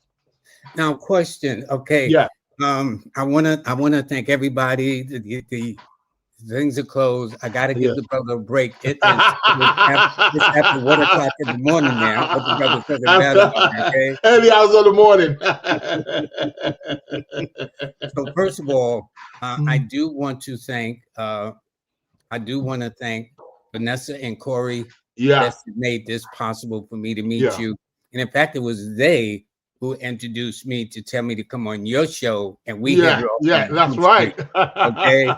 Now, question. Okay. Yeah. I wanna thank everybody. The things are closed. I gotta give the brother a break. It's after 1 o'clock in the morning now. But the brother said okay? Early hours of the morning. So first of all, I do want to thank Vanessa and Corey. That made this possible for me to meet you. And in fact, it was they who introduced me to tell me to come on your show, and we that's right. Okay,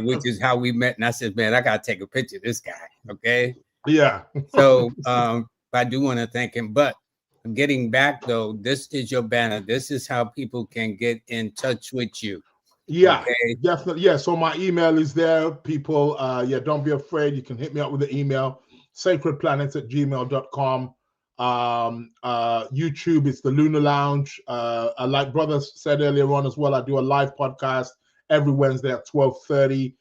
which is how we met. And I said, man, I gotta take a picture of this guy. Okay, So I do want to thank him. But getting back though, this is your banner. This is how people can get in touch with you. Definitely. Yeah, so my email is there. People, don't be afraid. You can hit me up with the email, sacredplanets@gmail.com. YouTube is the Lunar Lounge. Like brother said earlier on as well, I do a live podcast every Wednesday at 12:30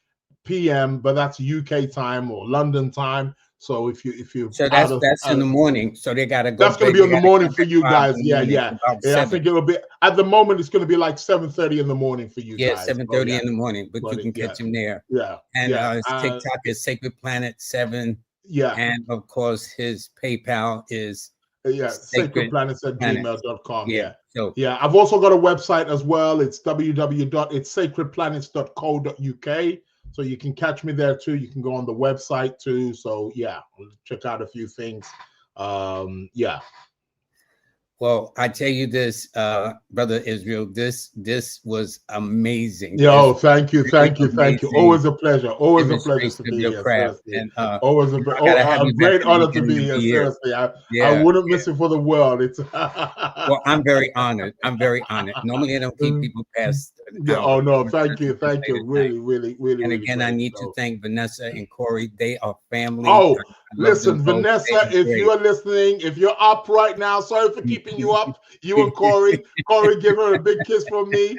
p.m. but that's UK time or London time. So if you So out that's in the morning. So they gotta go. that's going to be in the morning for you guys. Yeah, yeah. I think it'll be at the moment. It's going to be like 7:30 in the morning for you guys. 7:30 in the morning. But you can catch him there. Yeah, and his TikTok is Sacred Planet 7. Yeah, and of course his PayPal is sacredplanets@gmail.com. Yeah. So I've also got a website as well. It's www.sacredplanets.co.uk. So you can catch me there too. You can go on the website too. So yeah, check out a few things. Well, I tell you this, Brother Israel, this was amazing. Yo, thank you. Always a pleasure. Always a pleasure to be here. Seriously. And always a great honor to be here. Seriously, I wouldn't miss it for the world. It's well, I'm very honored. Normally, I don't keep people past. Oh no, thank you. Really. And again, I need to thank Vanessa and Corey. They are family. Oh, listen, Vanessa, if you are listening, if you're up right now, sorry for keeping you up. You and Corey. Corey, give her a big kiss from me.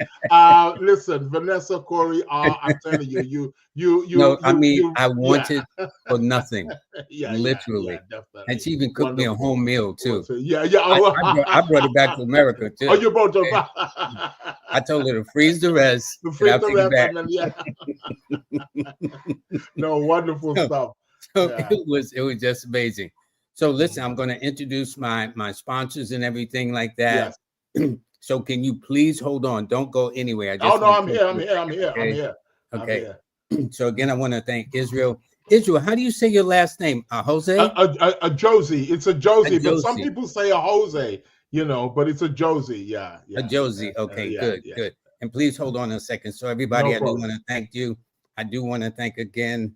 Listen, Vanessa, Corey, I'm telling you. I wanted for nothing. Literally. Definitely. And she even cooked me a home meal too. I brought it back to America too. Oh, you brought it back. I told her to freeze the rest. No, wonderful stuff. So it was just amazing. So listen, I'm going to introduce my sponsors and everything like that. Yes. So can you please hold on? Don't go anywhere. I'm here. Okay. So again, I want to thank Israel. Israel, how do you say your last name? Jose? Ajose. It's Ajose, but some people say a Jose, but it's Ajose. Yeah. Ajose. Okay, good. And please hold on a second. So everybody, I do want to thank you. I do want to thank again,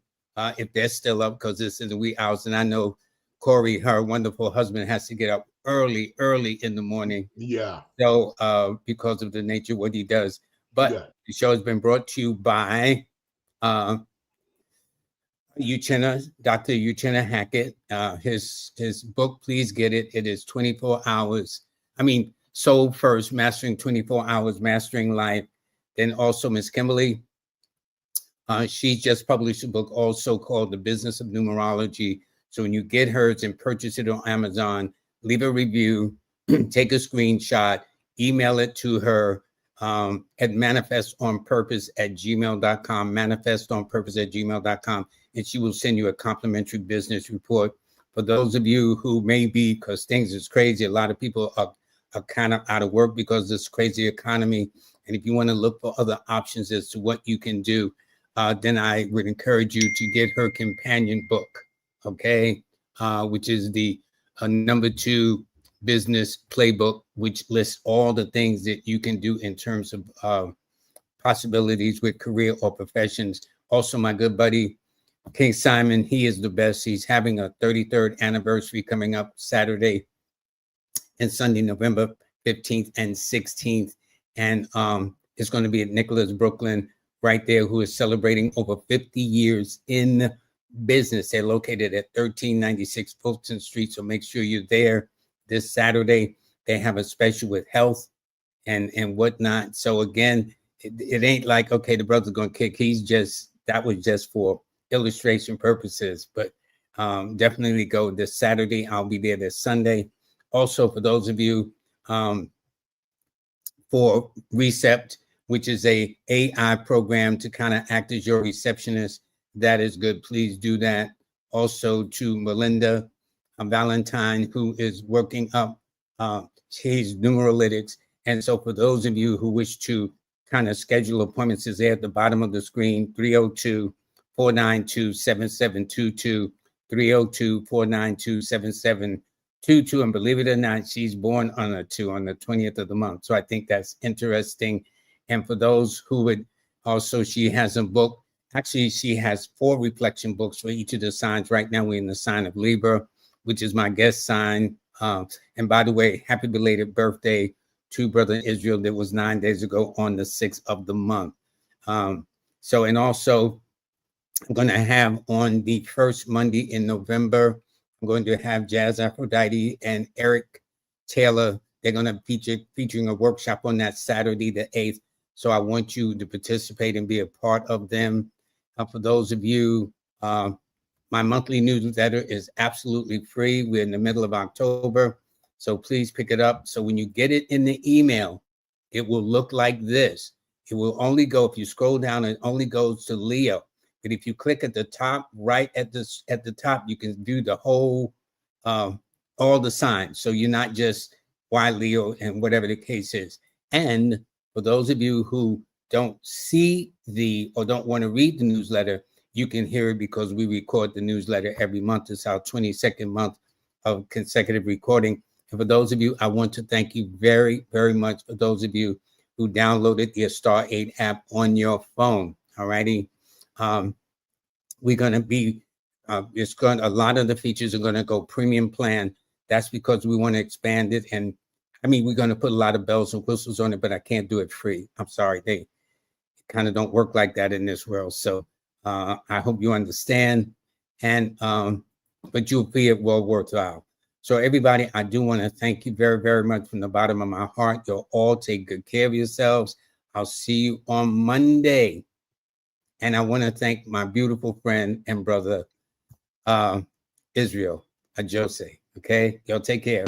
if they're still up, because this is a wee hours, and I know Corey, her wonderful husband, has to get up early in the morning. Yeah. So because of the nature of what he does. But the show has been brought to you by Dr. Uchenna Hackett. His book, please get it. It is 24 hours. Soul First, Mastering 24 Hours, Mastering Life. Then also Miss Kimberly. She just published a book also called The Business of Numerology. So when you get hers and purchase it on Amazon, leave a review, take a screenshot, email it to her at manifestonpurpose@gmail.com, manifestonpurpose@gmail.com, and she will send you a complimentary business report. For those of you who may be, because things is crazy, a lot of people are kind of out of work because of this crazy economy. And if you want to look for other options as to what you can do, then I would encourage you to get her companion book, okay, which is the #2 business playbook, which lists all the things that you can do in terms of possibilities with career or professions. Also, my good buddy, King Simon, he is the best. He's having a 33rd anniversary coming up Saturday and Sunday, November 15th and 16th. And it's going to be at Nicholas Brooklyn right there, who is celebrating over 50 years in business. They're located at 1396 Fulton Street. So make sure you're there this Saturday. They have a special with health and whatnot. So again, it ain't like, okay, the brother's going to kick. That was just for illustration purposes, but definitely go this Saturday. I'll be there this Sunday. Also, for those of you for Recept, which is a AI program to kind of act as your receptionist, that is good. Please do that. Also to Melinda Valentine, who is working up his numeralytics. And so for those of you who wish to kind of schedule appointments, is there at the bottom of the screen, 302-492-7722, 302-492-7722. And believe it or not, she's born on the 20th of the month. So I think that's interesting. And for those who would also, she has a book. Actually, she has 4 reflection books for each of the signs. Right now, we're in the sign of Libra, which is my guest sign. And by the way, happy belated birthday to Brother Israel. That was 9 days ago on the 6th of the month. And also, I'm going to have on the first Monday in November, I'm going to have Jazz Aphrodite and Eric Taylor. They're going to featuring a workshop on that Saturday, the 8th. So I want you to participate and be a part of them. For those of you My monthly newsletter is absolutely free. We're in the middle of October, so please pick it up. So when you get it in the email, it will look like this. It will only go, if you scroll down, it only goes to Leo. But if you click at the top, right at the top, you can do the whole, all the signs. So you're not just why Leo and whatever the case is. And for those of you who don't see or don't want to read the newsletter, you can hear it because we record the newsletter every month. It's our 22nd month of consecutive recording. And for those of you, I want to thank you very, very much for those of you who downloaded the Star 8 app on your phone. All righty. We're going to be, a lot of the features are going to go premium plan. That's because we want to expand it. And I mean, we're going to put a lot of bells and whistles on it, but I can't do it free. I'm sorry. They kind of don't work like that in this world. So I hope you understand. And, but you'll be it well worthwhile. So everybody, I do want to thank you very, very much from the bottom of my heart. You'll all take good care of yourselves. I'll see you on Monday. And I want to thank my beautiful friend and brother, Israel, Ajose. Okay, y'all take care.